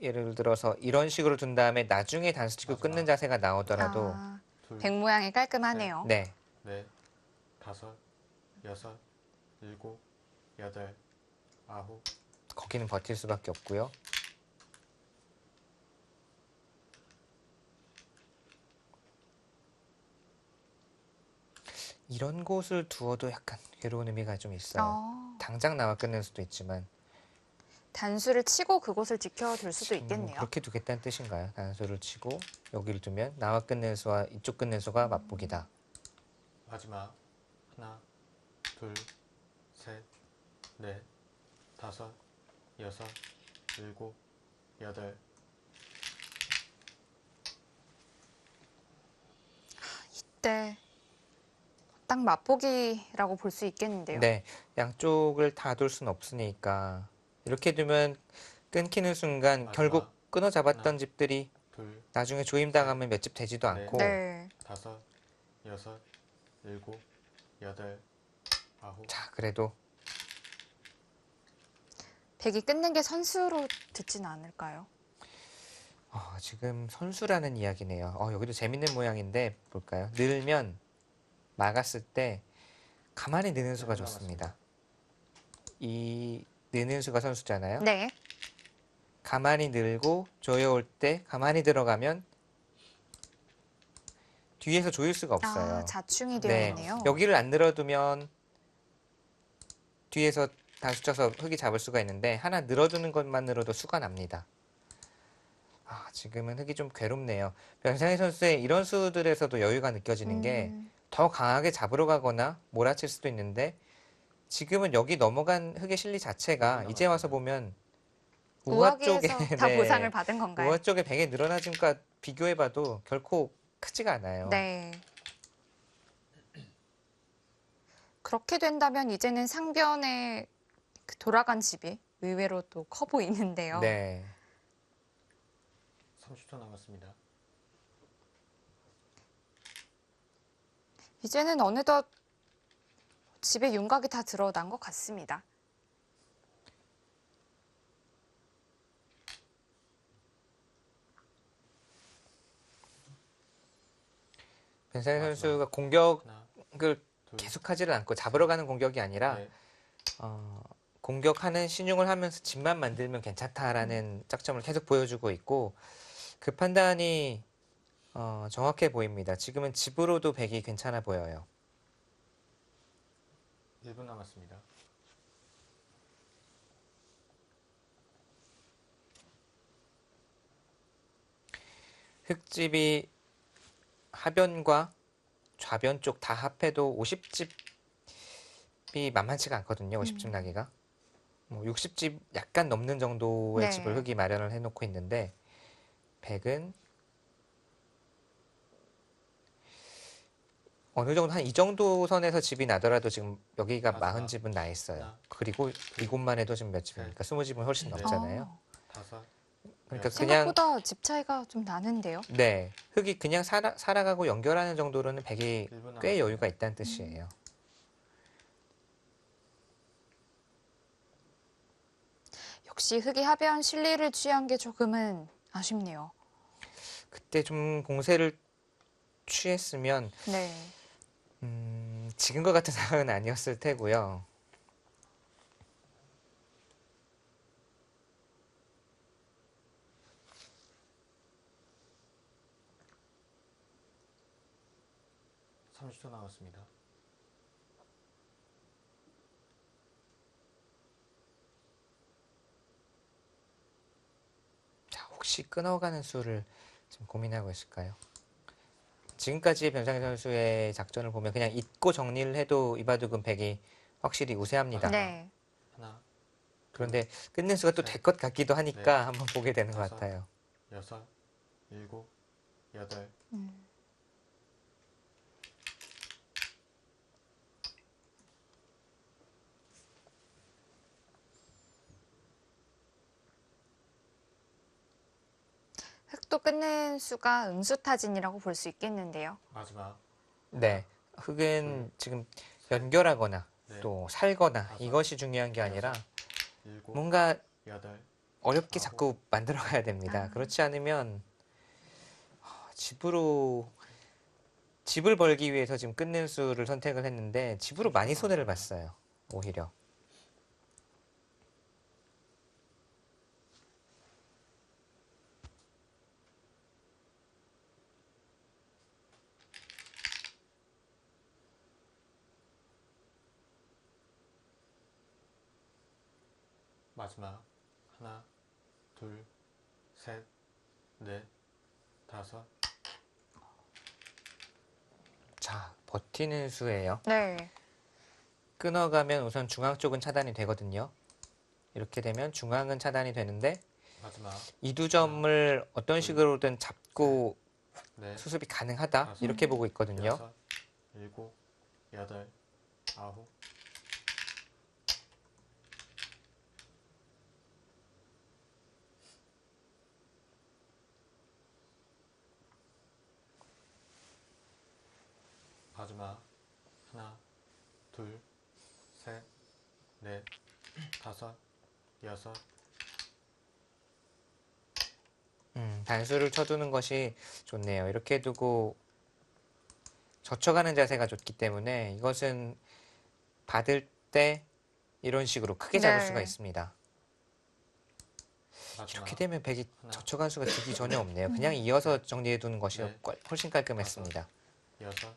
예를 들어서 이런 식으로 둔 다음에 나중에 단수 치고 마지막. 끊는 자세가 나오더라도 아, 둘, 백 모양이 깔끔하네요. 네, 넷, 다섯, 여섯, 일곱, 여덟, 아홉, 거기는 버틸 수밖에 없고요. 이런 곳을 두어도 약간 괴로운 의미가 좀 있어요. 당장 나와 끊는 수도 있지만 단수를 치고 그곳을 지켜둘 수도 지금 있겠네요. 그렇게 두겠다는 뜻인가요? 단수를 치고 여기를 두면 나와 끊는 수와 이쪽 끊는 수가 맞보기다. 마지막. 하나, 둘, 셋, 넷, 다섯, 여섯, 일곱, 여덟, 네. 딱 맛보기라고 볼 수 있겠는데요. 네, 양쪽을 다 둘 수는 없으니까 이렇게 두면 끊기는 순간 마지막. 결국 끊어 잡았던 하나. 집들이 둘, 나중에 조임당하면 몇 집 되지도 네. 않고 네. 다섯, 여섯, 일곱, 여덟, 아홉. 자, 그래도 백이 끊는 게 선수로 듣지는 않을까요? 지금 선수라는 이야기네요. 여기도 재밌는 모양인데 볼까요? 늘면 막았을 때 가만히 느는 수가 네, 좋습니다. 이 느는 수가 선수잖아요. 네. 가만히 늘고 조여올 때 가만히 들어가면 뒤에서 조일 수가 없어요. 아, 자충이 되어 네, 있네요. 여기를 안 늘어두면 뒤에서 단수 쳐서 흙이 잡을 수가 있는데 하나 늘어두는 것만으로도 수가 납니다. 지금은 흙이 좀 괴롭네요. 변상희 선수의 이런 수들에서도 여유가 느껴지는 게 더 강하게 잡으러 가거나 몰아칠 수도 있는데 지금은 여기 넘어간 흙의 실리 자체가 이제 와서 보면 우하 쪽에 우하기에서 다 보상을 받은 건가요? 우하 쪽에 백의 늘어나짐과 비교해봐도 결코 크지가 않아요. 네. 그렇게 된다면 이제는 상변에 그 돌아간 집이 의외로 또 커 보이는데요. 네. 30초 남았습니다. 이제는 어느덧 집에 윤곽이 다 드러난 것 같습니다. 변상희 마지막. 선수가 공격을 하나, 둘, 계속하지를 않고 잡으러 가는 공격이 아니라 넷, 공격하는 신용을 하면서 집만 만들면 괜찮다라는 짝점을 계속 보여주고 있고 그 판단이 정확해 보입니다. 지금은 집으로도 백이 괜찮아 보여요. 1분 남았습니다. 흙집이 하변과 좌변 쪽 다 합해도 50집이 만만치가 않거든요. 50집 나기가. 뭐 60집 약간 넘는 정도의 네. 집을 흙이 마련을 해놓고 있는데 백은 어느 정도 한 이 정도 선에서 집이 나더라도 지금 여기가 마지막. 40집은 나 있어요. 하나, 그리고 이곳만 해도 지금 몇 집입니까? 20집은 훨씬 네. 넘잖아요. 다섯, 그러니까 여섯, 그냥 생각보다 집 차이가 좀 나는데요. 네 흙이 그냥 살아가고 연결하는 정도로는 백이 1분 남았습니다. 꽤 여유가 있다는 뜻이에요. 역시 흑이 하변 실리를 취한 게 조금은 아쉽네요. 그때 좀 공세를 취했으면 네. 지금과 같은 상황은 아니었을 테고요. (30초) 남았습니다. 혹시 끊어가는 수를 좀 고민하고 있을까요? 지금까지의 변상현 선수의 작전을 보면 그냥 잊고 정리를 해도 이바둑은 백이 확실히 우세합니다. 네. 하나, 그런데 끊는 수가 또 될 것 같기도 하니까 한번 보게 되는 것 다섯. 같아요. 여섯, 일곱, 여덟, 흑도 끊는 수가 응수타진이라고 볼 수 있겠는데요. 마지막 네, 흑은 지금 연결하거나 넷, 또 살거나 다섯, 이것이 중요한 게 아니라 일곱, 뭔가 여덟, 어렵게 아홉. 자꾸 만들어 가야 됩니다. 그렇지 않으면 집을 벌기 위해서 지금 끊는 수를 선택을 했는데 집으로 많이 손해를 봤어요. 오히려. 마지막 하나, 둘, 셋, 넷, 다섯. 자, 버티는 수예요. 네. 끊어가면 우선 중앙 쪽은 차단이 되거든요. 이렇게 되면 중앙은 차단이 되는데 마지막 이 두 점을 어떤 식으로든 잡고 넷, 수습이 가능하다 다섯, 이렇게 보고 있거든요. 여섯, 일곱, 여덟, 아홉. 마지막 하나, 둘, 셋, 넷, 다섯, 여섯. 단수를 쳐두는 것이 좋네요. 이렇게 두고 젖혀가는 자세가 좋기 때문에 이것은 받을 때 이런 식으로 크게 잡을 네. 수가 있습니다. 마지막 이렇게 되면 백이 하나, 젖혀간 수가 득이 전혀 없네요. 그냥 이어서 정리해 두는 것이 네. 훨씬 깔끔했습니다. 여섯,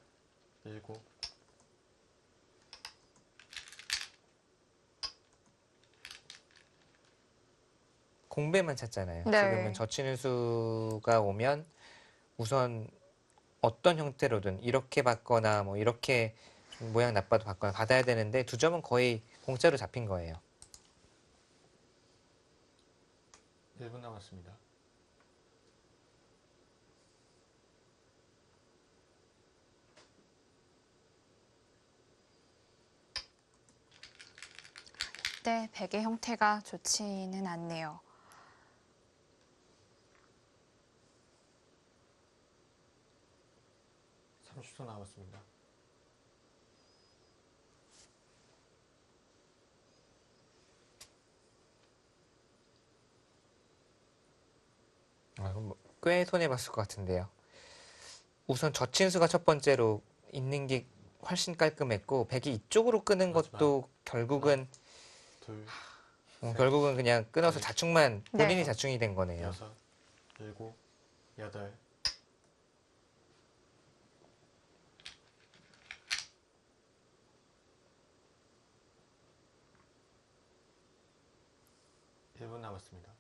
일곱. 공배만 찾잖아요. 네. 지금은 젖히는 수가 오면 우선 어떤 형태로든 이렇게 받거나 뭐 이렇게 좀 모양 나빠도 받거나 받아야 되는데 두 점은 거의 공짜로 잡힌 거예요. 1분 남았습니다. 네, 백의 형태가 좋지는 않네요. 30초 남았습니다. 꽤 손해봤을 것 같은데요. 우선 젖힌 수가 첫 번째로 있는 게 훨씬 깔끔했고 백이 이쪽으로 끄는 것도 결국은 둘, 결국은 그냥 끊어서 자충만 본인이 네. 자충이 된 거네요. 여섯, 일곱, 여덟. 일 분 남았습니다.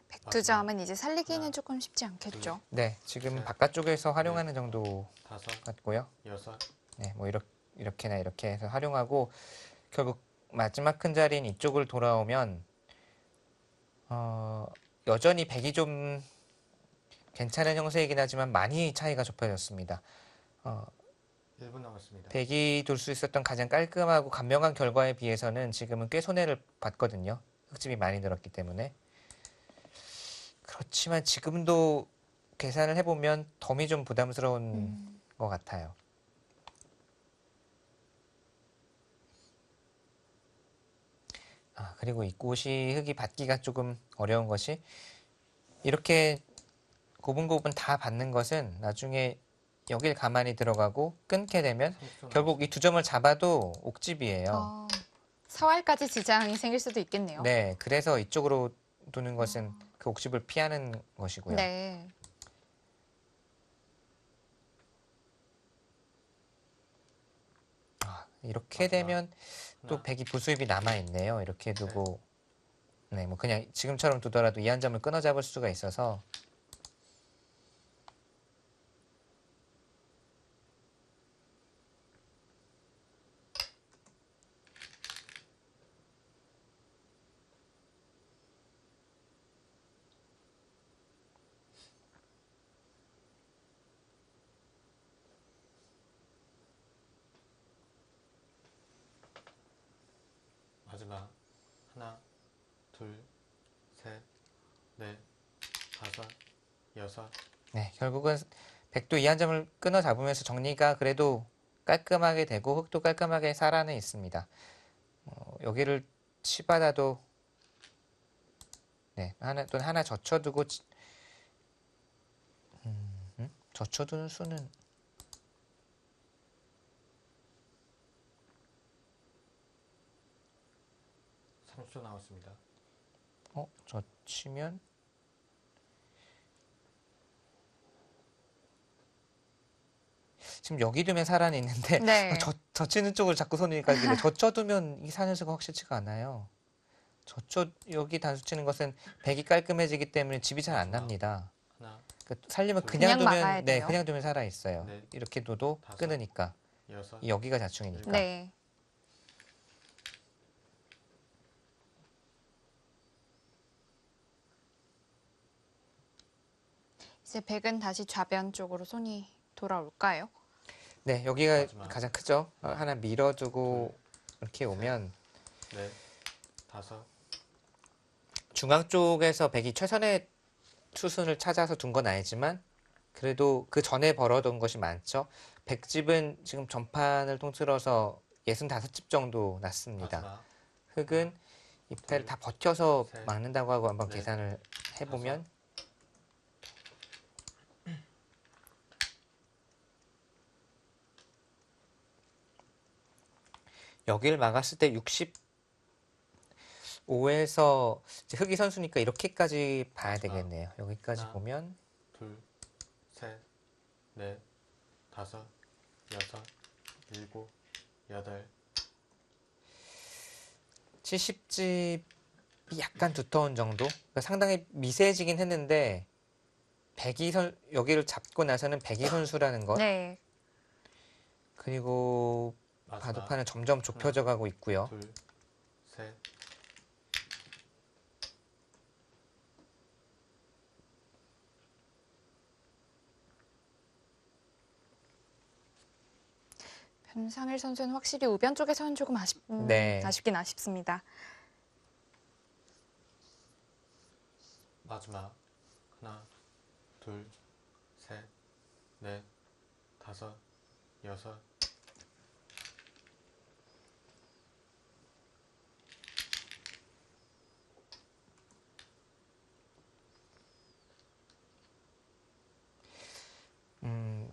백두 점은 이제 살리기는 조금 쉽지 않겠죠. 네, 지금 셋, 바깥쪽에서 활용하는 정도 다섯, 같고요. 여섯. 네, 뭐 이렇게나 이렇게 해서 활용하고 결국 마지막 큰 자리인 이쪽을 돌아오면 여전히 백이 좀 괜찮은 형세이긴 하지만 많이 차이가 좁혀졌습니다. 1분 남았습니다. 백이 돌 수 있었던 가장 깔끔하고 간명한 결과에 비해서는 지금은 꽤 손해를 봤거든요. 흑집이 많이 늘었기 때문에. 그렇지만 지금도 계산을 해보면 덤이 좀 부담스러운 것 같아요. 그리고 이 꽃이 흙이 받기가 조금 어려운 것이 이렇게 고분고분 다 받는 것은 나중에 여길 가만히 들어가고 끊게 되면 30초 결국 이 두 점을 잡아도 옥집이에요. 사활까지 지장이 생길 수도 있겠네요. 네, 그래서 이쪽으로 두는 것은 그 옥십을 피하는 것이고요. 네. 이렇게 마지막. 되면 또 하나, 백이 부수입이 남아 있네요. 이렇게 두고 네, 뭐 그냥 지금처럼 두더라도 이 한 점을 끊어 잡을 수가 있어서 마지막. 하나, 둘, 셋, 넷, 다섯, 여섯. 네, 결국은 백도 이 한 점을 끊어 잡으면서 정리가 그래도 깔끔하게 되고 흙도 깔끔하게 살아는 있습니다. 여기를 치받아도 네, 또는 하나 젖혀두고 젖혀두는 수는 30초 남았습니다. 젖히면 지금 여기 두면 사란이 있는데 네. 젖히는 쪽으로 자꾸 손이 가길래 젖혀두면 이 사는 수가 확실치가 않아요. 여기 단수 치는 것은 백이 깔끔해지기 때문에 집이 잘 안 납니다. 하나, 그러니까 살려면 그냥 막아야 네, 돼요. 그냥 두면 살아 있어요. 네. 이렇게 둬도 다섯. 끊으니까 여섯. 여기가 자충이니까. 네. 이제 백은 다시 좌변 쪽으로 손이 돌아올까요? 네, 여기가 마지막. 가장 크죠. 하나 밀어두고 이렇게 오면 넷, 다섯. 중앙 쪽에서 백이 최선의 수순을 찾아서 둔 건 아니지만 그래도 그 전에 벌어둔 것이 많죠. 백집은 지금 전판을 통틀어서 65집 정도 났습니다. 마지막. 흙은 입태를 둘, 다 버텨서 셋, 막는다고 하고 한번 넷, 계산을 해보면 여기를 막았을 때 65에서 흙이 선수니까 이렇게까지 봐야 되겠네요. 여기까지 하나. 보면 둘, 셋, 넷, 다섯, 여섯, 일곱, 여덟. 70집이 약간 두터운 정도? 그러니까 상당히 미세해지긴 했는데 여기를 잡고 나서는 백이 선수라는 것 네. 그리고 마지막. 바둑판은 점점 좁혀져 가고 있고요. 둘, 셋. 변상일 선수는 확실히 우변 쪽에서는 조금 네. 아쉽긴 아쉽습니다. 마지막. 하나, 둘, 셋, 넷, 다섯, 여섯. 음,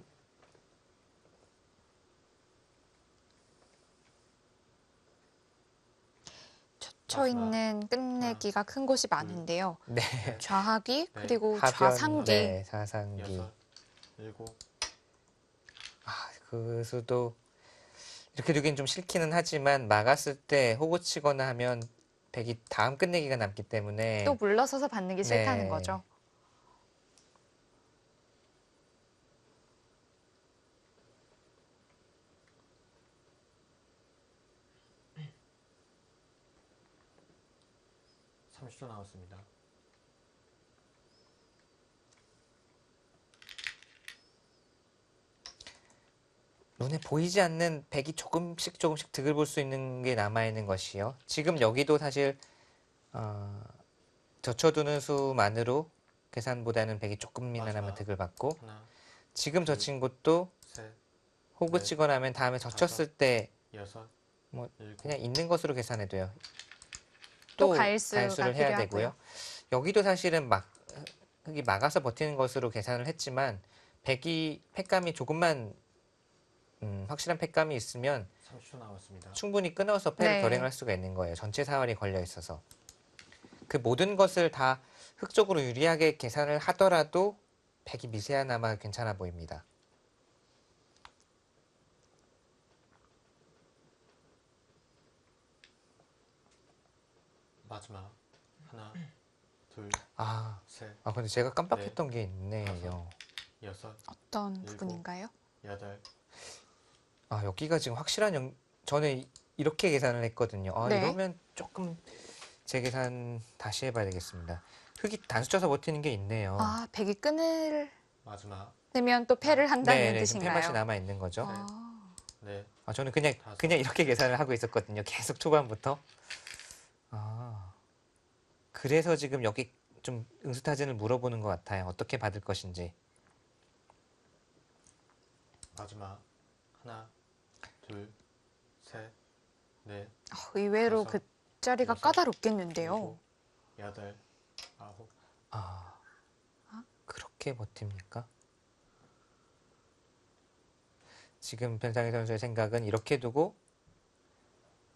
젖혀 있는 끝내기가 큰 곳이 많은데요. 네. 좌하기 네. 그리고 하변, 좌상기. 네, 사상기. 여섯, 일곱. 그 수도 이렇게 두긴 좀 싫기는 하지만 막았을 때 호구 치거나 하면 백이 다음 끝내기가 남기 때문에 또 물러서서 받는 게 싫다는 네. 거죠. 삼십 초 남았습니다. 눈에 보이지 않는 백이 조금씩 득을 볼 수 있는 게 남아있는 것이요. 지금 여기도 사실 젖혀두는 수만으로 계산보다는 백이 조금이나마 마지막. 득을 받고 하나, 지금 젖힌 곳도 셋, 호구 넷, 치거나 하면 다음에 젖혔을 때 여섯, 뭐 일곱. 그냥 있는 것으로 계산해도요. 또 가일수가 가일수를 해야 필요하고요. 되고요. 여기도 사실은 흙이 막아서 버티는 것으로 계산을 했지만 백이 팩감이 조금만 확실한 팩감이 있으면 30초 남았습니다. 충분히 끊어서 패를 네. 결행할 수가 있는 거예요. 전체 사활이 걸려 있어서. 그 모든 것을 다 흑쪽으로 유리하게 계산을 하더라도 백이 미세하나마 괜찮아 보입니다. 마지막 하나, 둘, 아, 셋, 근데 제가 깜빡했던 게 있네요. 여섯, 어떤 일곱. 부분인가요? 여덟. 여기가 지금 확실한 저는 이렇게 계산을 했거든요. 네. 이러면 조금 제 계산 다시 해봐야 되겠습니다. 흙이 단수 쳐서 버티는 게 있네요. 아, 백이 끈을 마지막 내면 또 패를 한다는 네, 지금 뜻인가요? 패맛이 남아 있는 거죠. 아, 넷, 저는 그냥 이렇게 계산을 하고 있었거든요. 계속 초반부터. 그래서 지금 여기 좀 응수타진을 물어보는 것 같아요. 어떻게 받을 것인지. 마지막 하나, 둘, 셋, 넷, 의외로 다섯, 그 자리가 여섯, 까다롭겠는데요. 일곱, 여덟, 아홉. 그렇게 버팁니까? 지금 변상희 선수의 생각은 이렇게 두고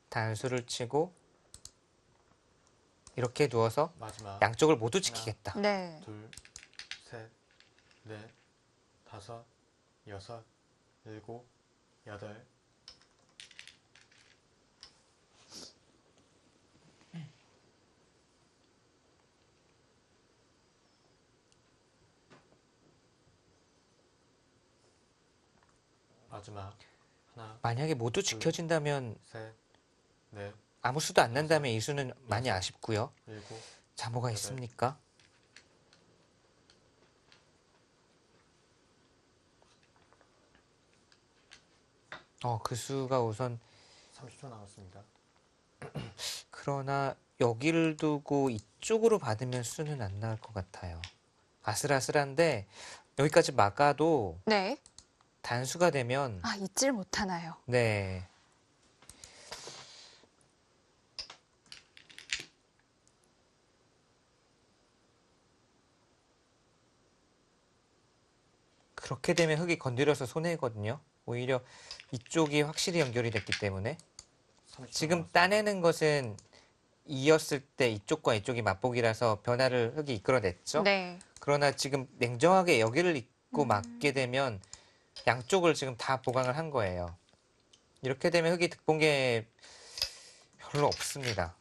단수를 치고 이렇게 두어서 마지막 양쪽을 모두 지키겠다. 네. 둘, 셋, 넷, 다섯, 여섯, 일곱, 여덟. 마지막 하나, 만약에 모두 지켜진다면 셋, 넷, 아무 수도 안 난다면 이 수는 많이 아쉽고요. 일곱. 자, 뭐가 있습니까? 그 수가 우선 30초 남았습니다. 그러나 여기를 두고 이쪽으로 받으면 수는 안 나올 것 같아요. 아슬아슬한데 여기까지 막아도 네. 단수가 되면 잊질 못하나요? 네. 그렇게 되면 흙이 건드려서 손해거든요. 오히려 이쪽이 확실히 연결이 됐기 때문에 30초 지금 남았습니다. 따내는 것은 이었을 때 이쪽과 이쪽이 맞보기라서 변화를 흙이 이끌어냈죠. 네. 그러나 지금 냉정하게 여기를 잇고 맞게 되면 양쪽을 지금 다 보강을 한 거예요. 이렇게 되면 흙이 득본 게 별로 없습니다.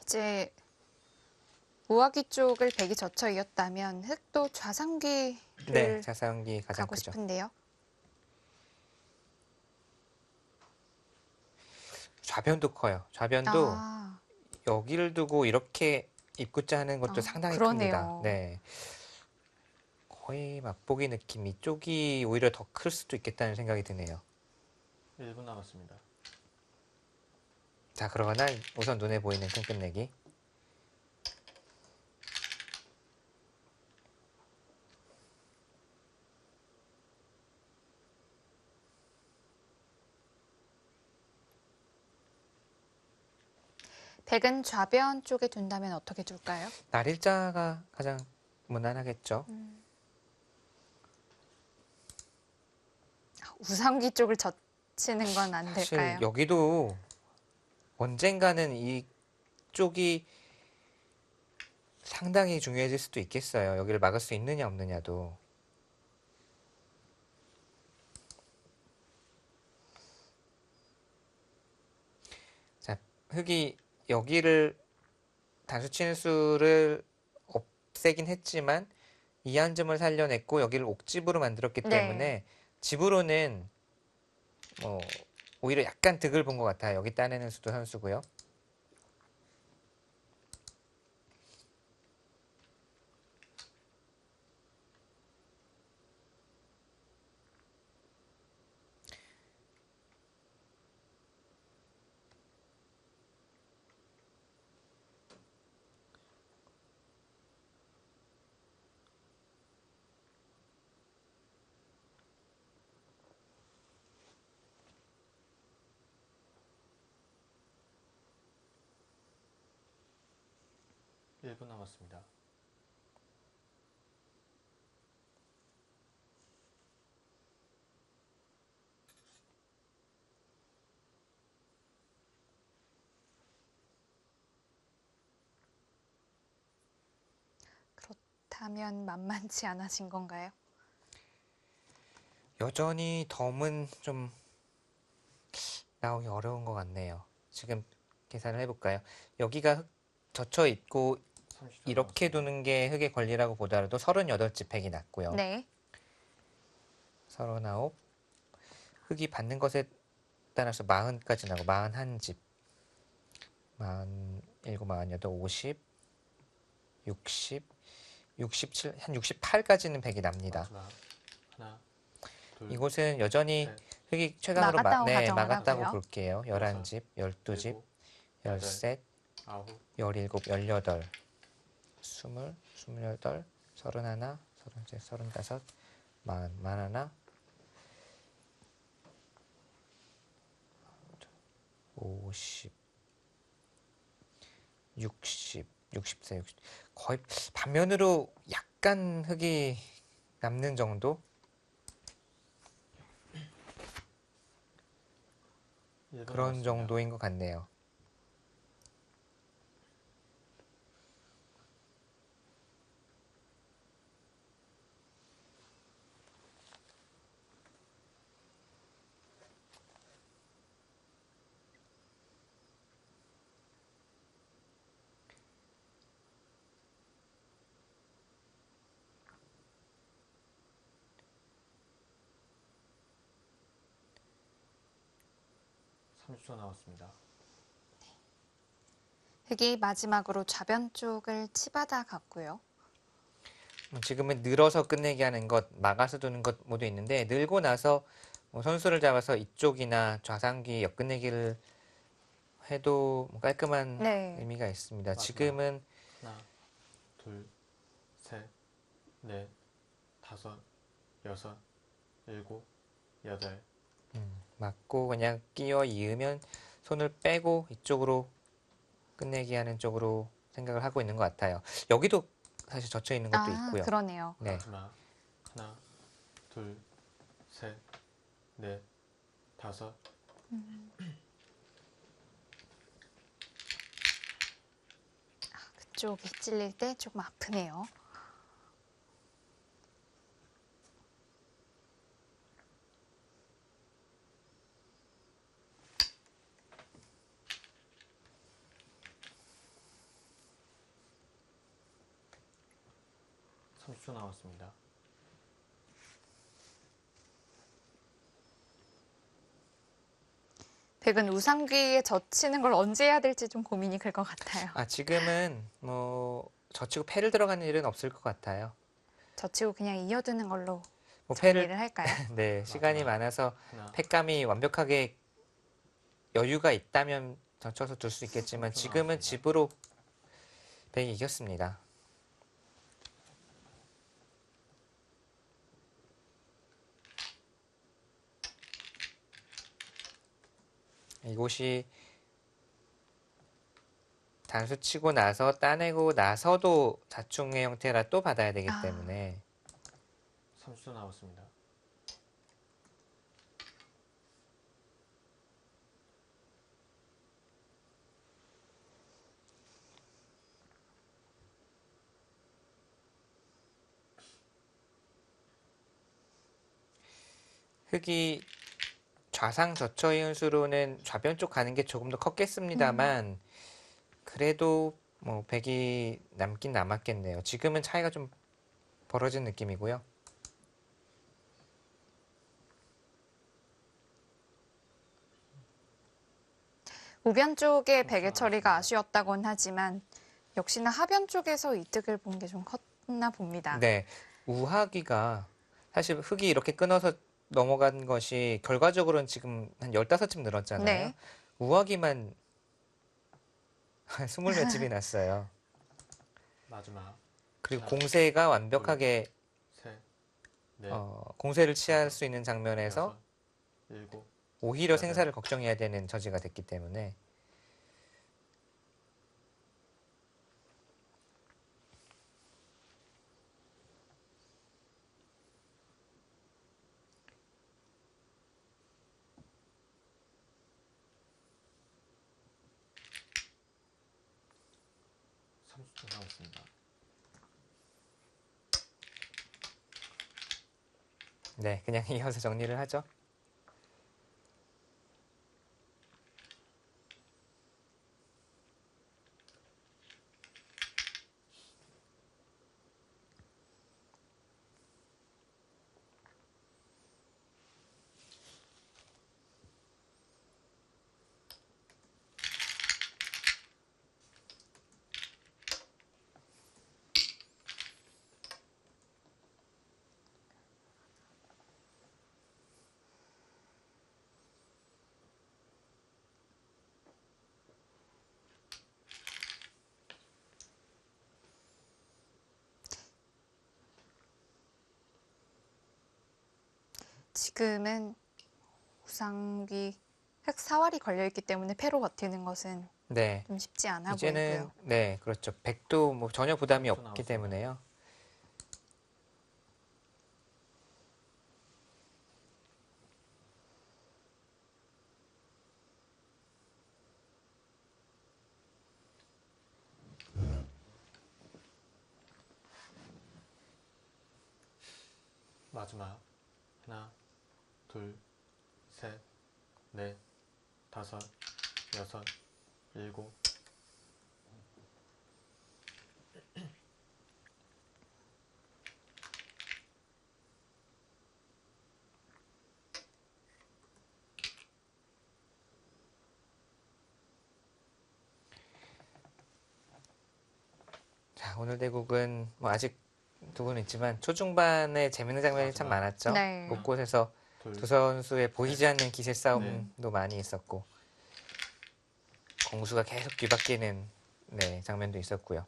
이제 우아기 쪽을 백이 젖혀 이었다면 흑도 좌상귀를 네, 자사연기 가장 가고 크죠. 싶은데요. 좌변도 커요. 좌변도 아, 여기를 두고 이렇게 입구자 하는 것도 상당히 큽니다. 그러네요. 네. 거의 맛보기 느낌. 이쪽이 오히려 더 클 수도 있겠다는 생각이 드네요. 1분 남았습니다. 자, 그러나 우선 눈에 보이는 큰 끝내기. 백은 좌변 쪽에 둔다면 어떻게 둘까요? 날일자가 가장 무난하겠죠. 우상귀 쪽을 젖히는 건 안 사실 될까요? 여기도 언젠가는 이쪽이 상당히 중요해질 수도 있겠어요. 여기를 막을 수 있느냐 없느냐도. 자, 흙이 여기를 단수 치는 수를 없애긴 했지만 이 한 점을 살려냈고 여기를 옥집으로 만들었기 네. 때문에 집으로는 오히려 약간 득을 본 것 같아요. 여기 따내는 수도 선수고요. 1분 남았습니다. 그렇다면 만만치 않으신 건가요? 여전히 덤은 좀 나오기 어려운 것 같네요. 지금 계산을 해볼까요? 여기가 젖혀 있고 30초 이렇게 남았습니다. 두는 게 흙의 권리라고 보더라도 38집 팩이 낫고요. 네. 39. 흙이 받는 것에 따라서 40까지 나고 41집. 47, 48, 50, 60, 67, 한 68까지는 팩이 납니다. 마지막 하나, 둘, 이곳은 여전히 셋, 흙이 최강으로 막았다고 네, 가정을 막았다고 하고요. 볼게요. 11집, 12집, 일곱, 13, 아홉, 17, 18, 20, 28, 31, 33, 35, 40, 41, 50, 60, 64, 60. 거의 반면으로 약간 흙이 남는 정도? 1분 그런 남았습니다. 정도인 것 같네요. (30초) 남았습니다. 흙이 마지막으로 좌변 쪽을 치받아 갔고요. 지금은 늘어서 끝내기 하는 것, 막아서 두는 것 모두 있는데 늘고 나서 선수를 잡아서 이쪽이나 좌상귀 역끝내기를 해도 깔끔한 네. 의미가 있습니다. 마지막. 지금은 하나, 둘, 셋, 넷, 다섯, 여섯, 일곱, 여덟. 맞고 그냥 끼워 이으면 손을 빼고 이쪽으로 끝내기 하는 쪽으로 생각을 하고 있는 것 같아요. 여기도 사실 젖혀 있는 것도 있고요. 그러네요. 네. 마지막 하나, 둘, 셋, 넷, 다섯. 그쪽이 찔릴 때 조금 아프네요. (30초) 남았습니다. 백은 우상귀에 젖히는 걸 언제 해야 될지 좀 고민이 클 것 같아요. 지금은 뭐 젖히고 패를 들어가는 일은 없을 것 같아요. 젖히고 그냥 이어두는 걸로 뭐 정리를 할까요? 네, 시간이 마지막. 많아서 하나, 팩감이 완벽하게 여유가 있다면 젖혀서 둘 수 있겠지만 30초 지금은 남았습니다. 집으로 백이 이겼습니다. 이곳이 단수 치고 나서 따내고 나서도 자충의 형태라 또 받아야 되기 때문에 30초 남았습니다. 흙이 좌상 젖혀 이은수로는 좌변 쪽 가는 게 조금 더 컸겠습니다만 그래도 뭐 백이 남긴 남았겠네요. 지금은 차이가 좀 벌어진 느낌이고요. 우변 쪽의 그렇죠. 백의 처리가 아쉬웠다곤 하지만 역시나 하변 쪽에서 이득을 본 게 좀 컸나 봅니다. 네, 우하기가 사실 흙이 이렇게 끊어서 넘어간 것이 결과적으로는 지금 한 15집 늘었잖아요. 네. 우하기만 한 20몇 집이 났어요. 마지막 그리고 하나, 공세가 완벽하게 셋, 넷, 공세를 취할 수 있는 장면에서 여섯, 일곱, 오히려 여덟. 생사를 걱정해야 되는 처지가 됐기 때문에 30초 남았습니다. 네, 그냥 이어서 정리를 하죠. 지금은 우상귀 흑사활이 걸려있기 때문에 패로 버티는 것은 네, 좀 쉽지 않아 이제는 보이고요. 네, 그렇죠. 백도 뭐 전혀 부담이 30초 없기 남았습니다. 때문에요. 마지막 하나, 둘, 셋, 넷, 다섯, 여섯, 일곱. 자, 오늘 대국은 뭐 아직 두 분 있지만 초중반에 재밌는 장면이 참 마지막. 많았죠. 네. 곳곳에서 둘, 두 선수의 보이지 않는 기세 싸움도 네. 많이 있었고 공수가 계속 뒤바뀌는 네, 장면도 있었고요.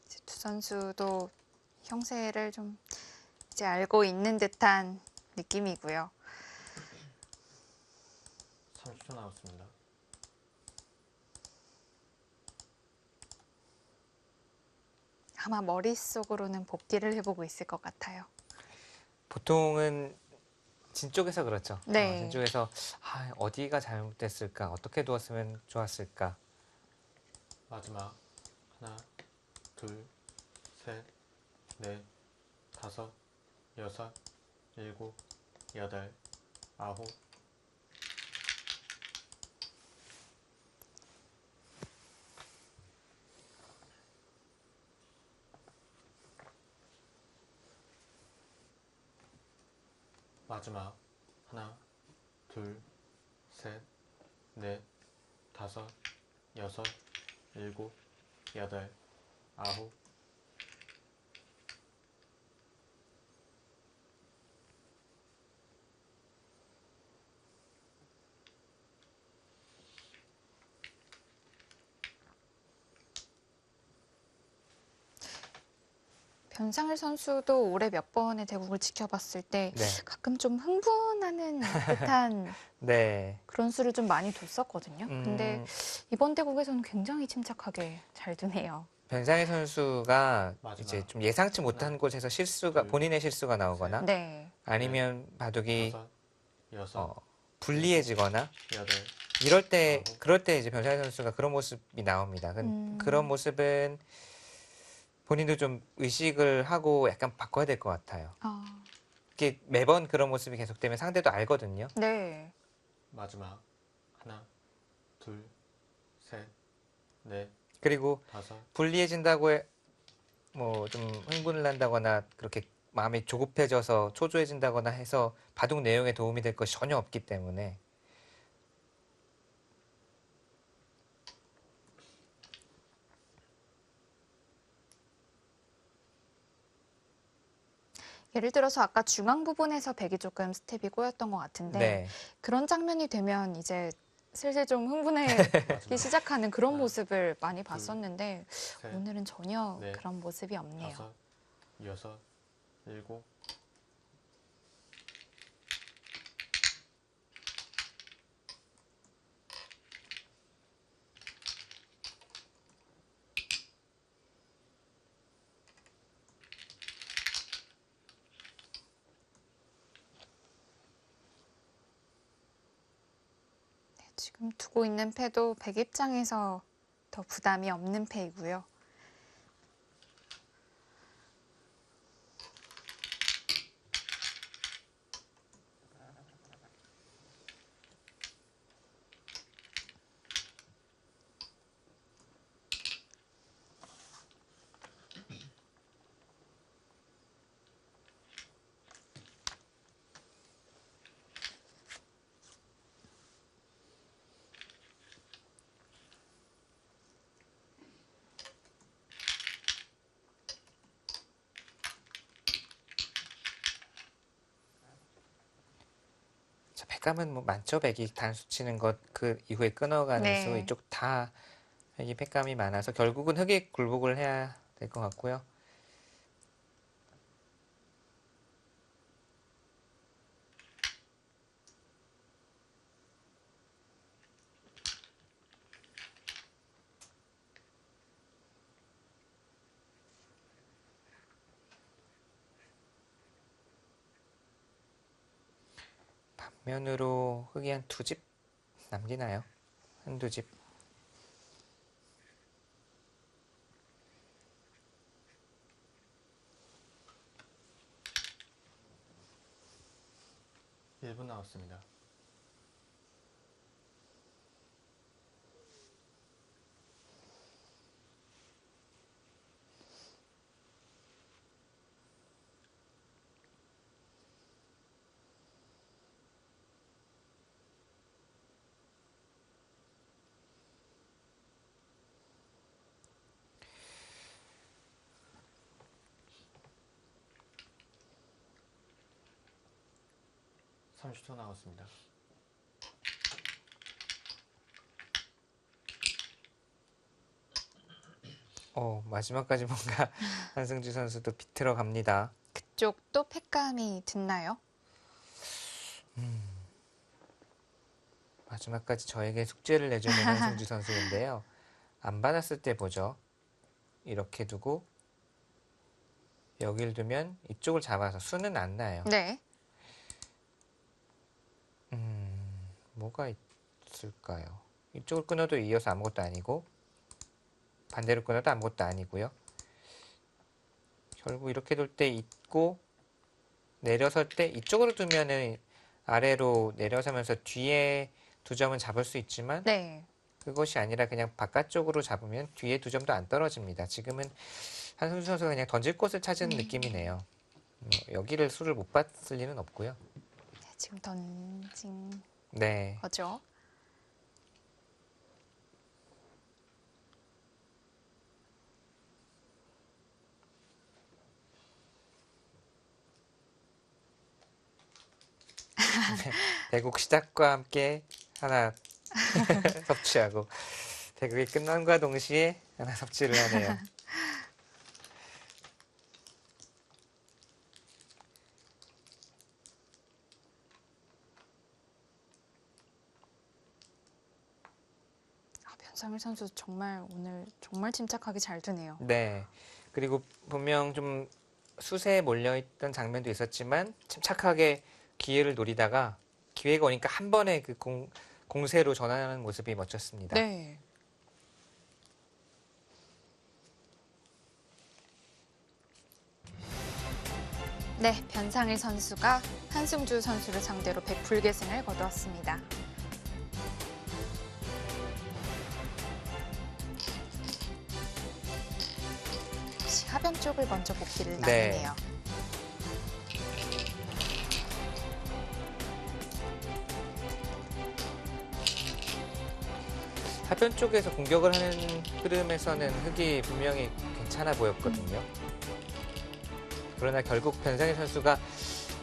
이제 두 선수도 형세를 좀 이제 알고 있는 듯한 느낌이고요. 30초 남았습니다. 아마 머릿속으로는 복귀를 해보고 있을 것 같아요. 보통은 진 쪽에서 그렇죠. 네. 진 쪽에서 어디가 잘못됐을까? 어떻게 두었으면 좋았을까? 마지막 하나, 둘, 셋, 넷, 다섯, 여섯, 일곱, 여덟, 아홉. 마지막 하나, 둘, 셋, 넷, 다섯, 여섯, 일곱, 여덟, 아홉. 변상일 선수도 올해 몇 번의 대국을 지켜봤을 때 네. 가끔 좀 흥분하는 듯한 네. 그런 수를 좀 많이 뒀었거든요. 근데 이번 대국에서는 굉장히 침착하게 잘 두네요. 변상희 선수가 마지막. 이제 좀 예상치 못한 하나, 곳에서 실수가 둘, 본인의 실수가 나오거나 네. 아니면 바둑이 여섯, 여섯, 어, 불리해지거나 여덟, 이럴 때 아홉. 그럴 때 이제 변상희 선수가 그런 모습이 나옵니다. 그런 모습은 본인도 좀 의식을 하고 약간 바꿔야 될 것 같아요. 아, 이게 매번 그런 모습이 계속되면 상대도 알거든요. 네. 마지막 하나, 둘, 셋, 넷, 그리고 다섯. 불리해진다고 뭐 좀 흥분을 한다거나 그렇게 마음이 조급해져서 초조해진다거나 해서 바둑 내용에 도움이 될 것이 전혀 없기 때문에 예를 들어서 아까 중앙 부분에서 백이 조금 스텝이 꼬였던 것 같은데 네. 그런 장면이 되면 이제 슬슬 좀 흥분하기 마지막 시작하는 그런 하나, 모습을 많이 봤었는데 셋, 오늘은 전혀 넷, 그런 모습이 없네요. 다섯, 여섯, 일곱, 지금 두고 있는 패도 백 입장에서 더 부담이 없는 패이고요. 자, 백감은 뭐 많죠. 백이 단수 치는 것 그 이후에 끊어가는 네. 수 이쪽 다 백이 백감이 많아서 결국은 흑이 굴복을 해야 될 것 같고요. 반면으로 흑이 한 두 집 남기나요? 한두 집. 일 분 남았습니다. (30초) 남았습니다. 마지막까지 뭔가 한승주 선수도 비틀어 갑니다. 그쪽도 패감이 듣나요? 마지막까지 저에게 숙제를 내주는 한승주 선수인데요. 안 받았을 때 보죠. 이렇게 두고 여길 두면 이쪽을 잡아서 수는 안 나요. 네. 뭐가 있을까요? 이쪽을 끊어도 이어서 아무것도 아니고 반대로 끊어도 아무것도 아니고요. 결국 이렇게 둘 때 있고 내려설 때 이쪽으로 두면은 아래로 내려서면서 뒤에 두 점은 잡을 수 있지만 네. 그것이 아니라 그냥 바깥쪽으로 잡으면 뒤에 두 점도 안 떨어집니다. 지금은 한승주 선수가 그냥 던질 곳을 찾은 느낌이네요. 여기를 수를 못 봤을 리는 없고요. 네, 지금 던진 네. 거죠. 대국 시작과 함께 하나 섭취하고 대국이 끝남과 동시에 하나 섭취를 하네요. 변상일 선수 정말 오늘 정말 침착하게 잘 두네요. 네. 그리고 분명 좀 수세에 몰려있던 장면도 있었지만 침착하게 기회를 노리다가 기회가 오니까 한 번에 그 공세로 전환하는 모습이 멋졌습니다. 네. 네, 변상일 선수가 한승주 선수를 상대로 100불계승을 거두었습니다. 역시 하변 쪽을 먼저 복귀를 네. 나누네요. 하변 쪽에서 공격을 하는 흐름에서는 흑이 분명히 괜찮아 보였거든요. 그러나 결국 변상일 선수가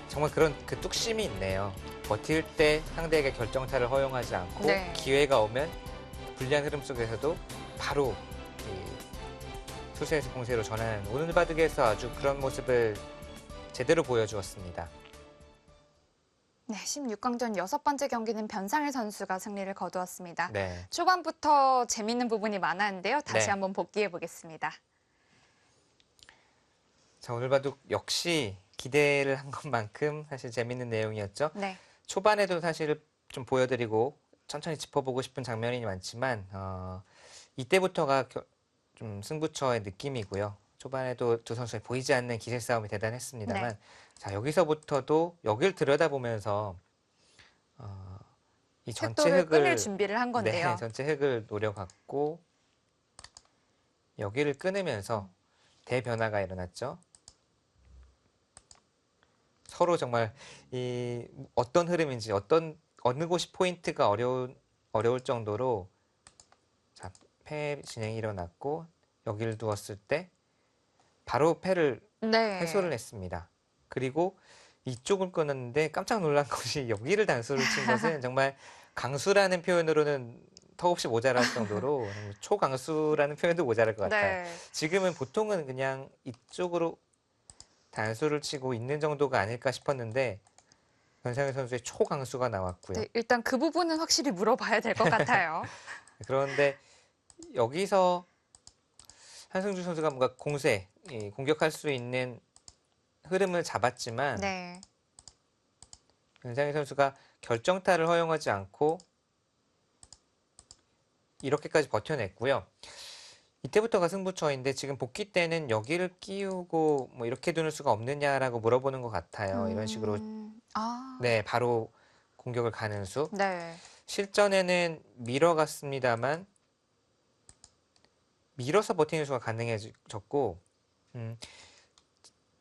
정말 그런 그 뚝심이 있네요. 버틸 때 상대에게 결정타를 허용하지 않고 네. 기회가 오면 불리한 흐름 속에서도 바로 이 수세에서 공세로 전환하는 오늘 바둑에서 아주 그런 모습을 제대로 보여주었습니다. 네, 16강전 6번째 경기는 변상일 선수가 승리를 거두었습니다. 네. 초반부터 재밌는 부분이 많았는데요. 다시 네. 한번 복귀해 보겠습니다. 자, 오늘 바둑 역시 기대를 한 것만큼 사실 재밌는 내용이었죠. 네. 초반에도 사실 좀 보여드리고 천천히 짚어보고 싶은 장면이 많지만 이때부터가 좀 승부처의 느낌이고요. 초반에도 두 선수의 보이지 않는 기세 싸움이 대단했습니다만 네. 자 여기서부터도 여길 들여다보면서 이 전체 흑도를 끊을 흙을 준비를 한 건데요. 네, 전체 흙을 노려갔고 여기를 끊으면서 대변화가 일어났죠. 서로 정말 이 어떤 흐름인지 어느 곳이 포인트가 어려울 정도로 자, 패 진행이 일어났고 여기를 두었을 때 바로 패를 네. 해소를 했습니다. 그리고 이쪽을 끊었는데 깜짝 놀란 것이 여기를 단수를 친 것은 정말 강수라는 표현으로는 턱없이 모자랄 정도로 초강수라는 표현도 모자랄 것 같아요. 네. 지금은 보통은 그냥 이쪽으로 단수를 치고 있는 정도가 아닐까 싶었는데 변상현 선수의 초강수가 나왔고요. 네, 일단 그 부분은 확실히 물어봐야 될 것 같아요. 그런데 여기서 한승준 선수가 뭔가 공격할 수 있는 흐름을 잡았지만 네. 변상현 선수가 결정타를 허용하지 않고 이렇게까지 버텨냈고요. 이때부터가 승부처인데 지금 복귀 때는 여기를 끼우고 뭐 이렇게 두는 수가 없느냐라고 물어보는 것 같아요. 이런 식으로 네 바로 공격을 가는 수. 네. 실전에는 밀어갔습니다만 밀어서 버티는 수가 가능해졌고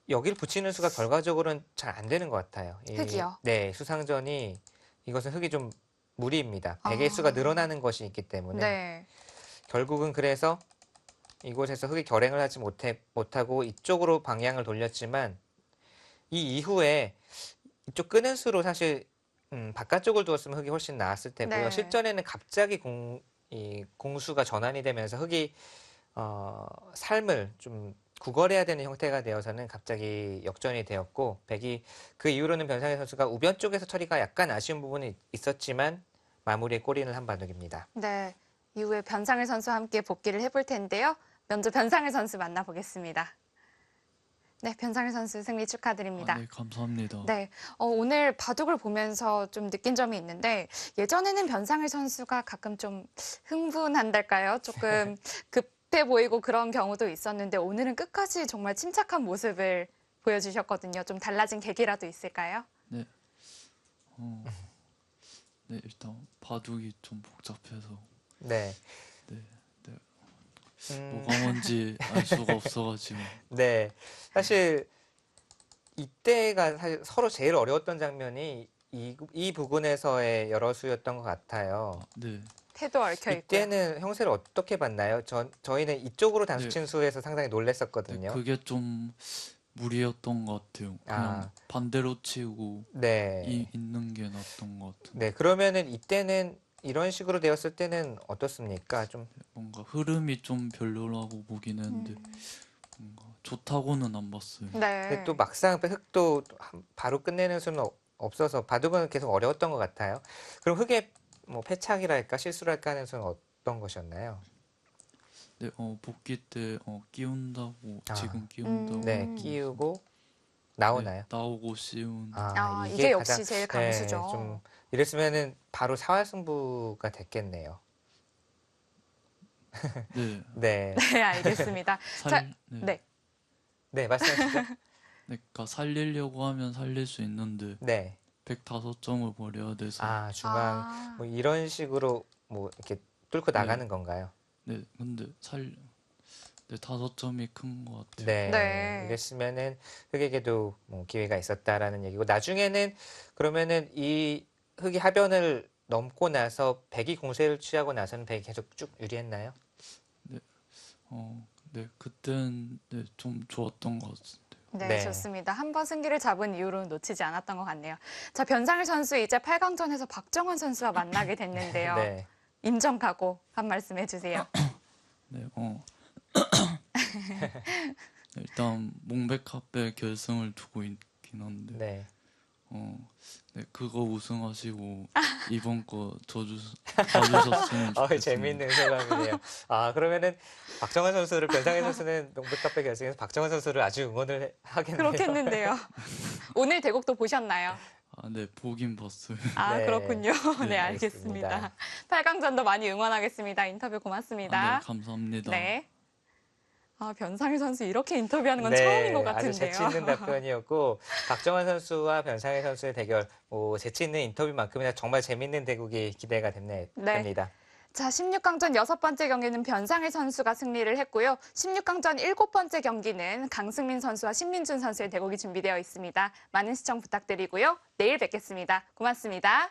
여기를 붙이는 수가 결과적으로는 잘 안 되는 것 같아요. 흙이요? 네, 수상전이 이것은 흙이 좀 무리입니다. 백의 수가 늘어나는 것이 있기 때문에 네. 결국은 그래서 이곳에서 흙이 결행을 하지 못하고 이쪽으로 방향을 돌렸지만 이 이후에 이쪽 끄는 수로 사실 바깥쪽을 두었으면 흙이 훨씬 나았을 테고요. 네. 실전에는 갑자기 이 공수가 전환이 되면서 흙이 삶을 좀 구걸해야 되는 형태가 되어서는 갑자기 역전이 되었고 백이 그 이후로는 변상현 선수가 우변 쪽에서 처리가 약간 아쉬운 부분이 있었지만 마무리에 골인을 한 바둑입니다. 네. 이후에 변상일 선수와 함께 복귀를 해볼 텐데요. 먼저 변상일 선수 만나보겠습니다. 네, 변상일 선수 승리 축하드립니다. 네, 감사합니다. 네, 오늘 바둑을 보면서 좀 느낀 점이 있는데 예전에는 변상일 선수가 가끔 좀 흥분한달까요? 조금 급해 보이고 그런 경우도 있었는데 오늘은 끝까지 정말 침착한 모습을 보여주셨거든요. 좀 달라진 계기라도 있을까요? 네, 네 일단 바둑이 좀 복잡해서 네. 네, 뭐가 뭔지 알 수가 없어가지고 네. 사실 이때가 사실 서로 제일 어려웠던 장면이 이 부분에서의 여러 수였던 것 같아요. 네, 태도 얽혀 있고요. 이때는 형세를 어떻게 봤나요? 저희는 이쪽으로 단수 네. 친 수에서 상당히 네, 놀랬었거든요. 그게 좀 무리였던 것 같아요. 그냥 반대로 치고 네. 있는 게 낫던 것 같은. 네. 그러면은 이때는 이런 식으로 되었을 때는 어떻습니까? 좀 뭔가 흐름이 좀 별로라고 보긴 했는데 뭔가 좋다고는 안 봤어요. 네. 근데 또 막상 흙도 바로 끝내는 수는 없어서 바둑은 계속 어려웠던 것 같아요. 그럼 흙의 뭐 패착이랄까 실수랄까 하는 수는 어떤 것이었나요? 네, 복귀 때 끼운다고 아. 지금 끼운다고 네, 끼우고 나오나요? 네, 나오고 씌운 이게 역시 가장, 제일 강수죠. 네, 좀 이랬으면은 바로 사활승부가 됐겠네요. 네, 네, 네, 알겠습니다. 네. 네. 네, 말씀하시죠. 네, 그러니까 살리려고 하면 살릴 수 있는데 네, 105점을 버려야 돼서 중앙 뭐 이런 식으로 뭐 이렇게 뚫고 네. 나가는 건가요? 네, 근데 5점이 큰 것 같아요. 네, 네. 이랬으면은 흙에게도 뭐 기회가 있었다라는 얘기고 나중에는 그러면은 이 흙이 하변을 넘고 나서 백이 공세를 취하고 나서는 백이 계속 쭉 유리했나요? 네, 그땐 네, 좀 좋았던 것 같아요. 네, 네. 좋습니다. 한 번 승기를 잡은 이후로는 놓치지 않았던 것 같네요. 자, 변상일 선수 이제 8강전에서 박정원 선수와 만나게 됐는데요. 네, 인정하고 한 말씀 해주세요. 네, 일단 몽백카페 결승을 두고 있긴 한데 네. 네, 그거 우승하시고 이번 거 봐주셨으면 좋겠습니다. 재미있는 소감이네요. 그러면은 박정환 선수를 변상현 선수는 농구카페 결승에서 박정환 선수를 아주 응원을 하겠네요. 그렇겠는데요. 오늘 대국도 보셨나요? 아, 네, 보긴 봤어요. 아, 네. 그렇군요. 네, 네, 알겠습니다. 알겠습니다. 8강전도 많이 응원하겠습니다. 인터뷰 아, 고맙습니다. 네, 감사합니다. 네. 아, 변상일 선수 이렇게 인터뷰하는 건 네, 처음인 것 아주 같은데요. 재치 있는 답변이었고 박정환 선수와 변상일 선수의 대결, 재치 있는 인터뷰만큼이나 정말 재밌는 대국이 기대가 네. 됩니다. 자, 16강전 6번째 경기는 변상일 선수가 승리를 했고요. 16강전 7번째 경기는 강승민 선수와 신민준 선수의 대국이 준비되어 있습니다. 많은 시청 부탁드리고요. 내일 뵙겠습니다. 고맙습니다.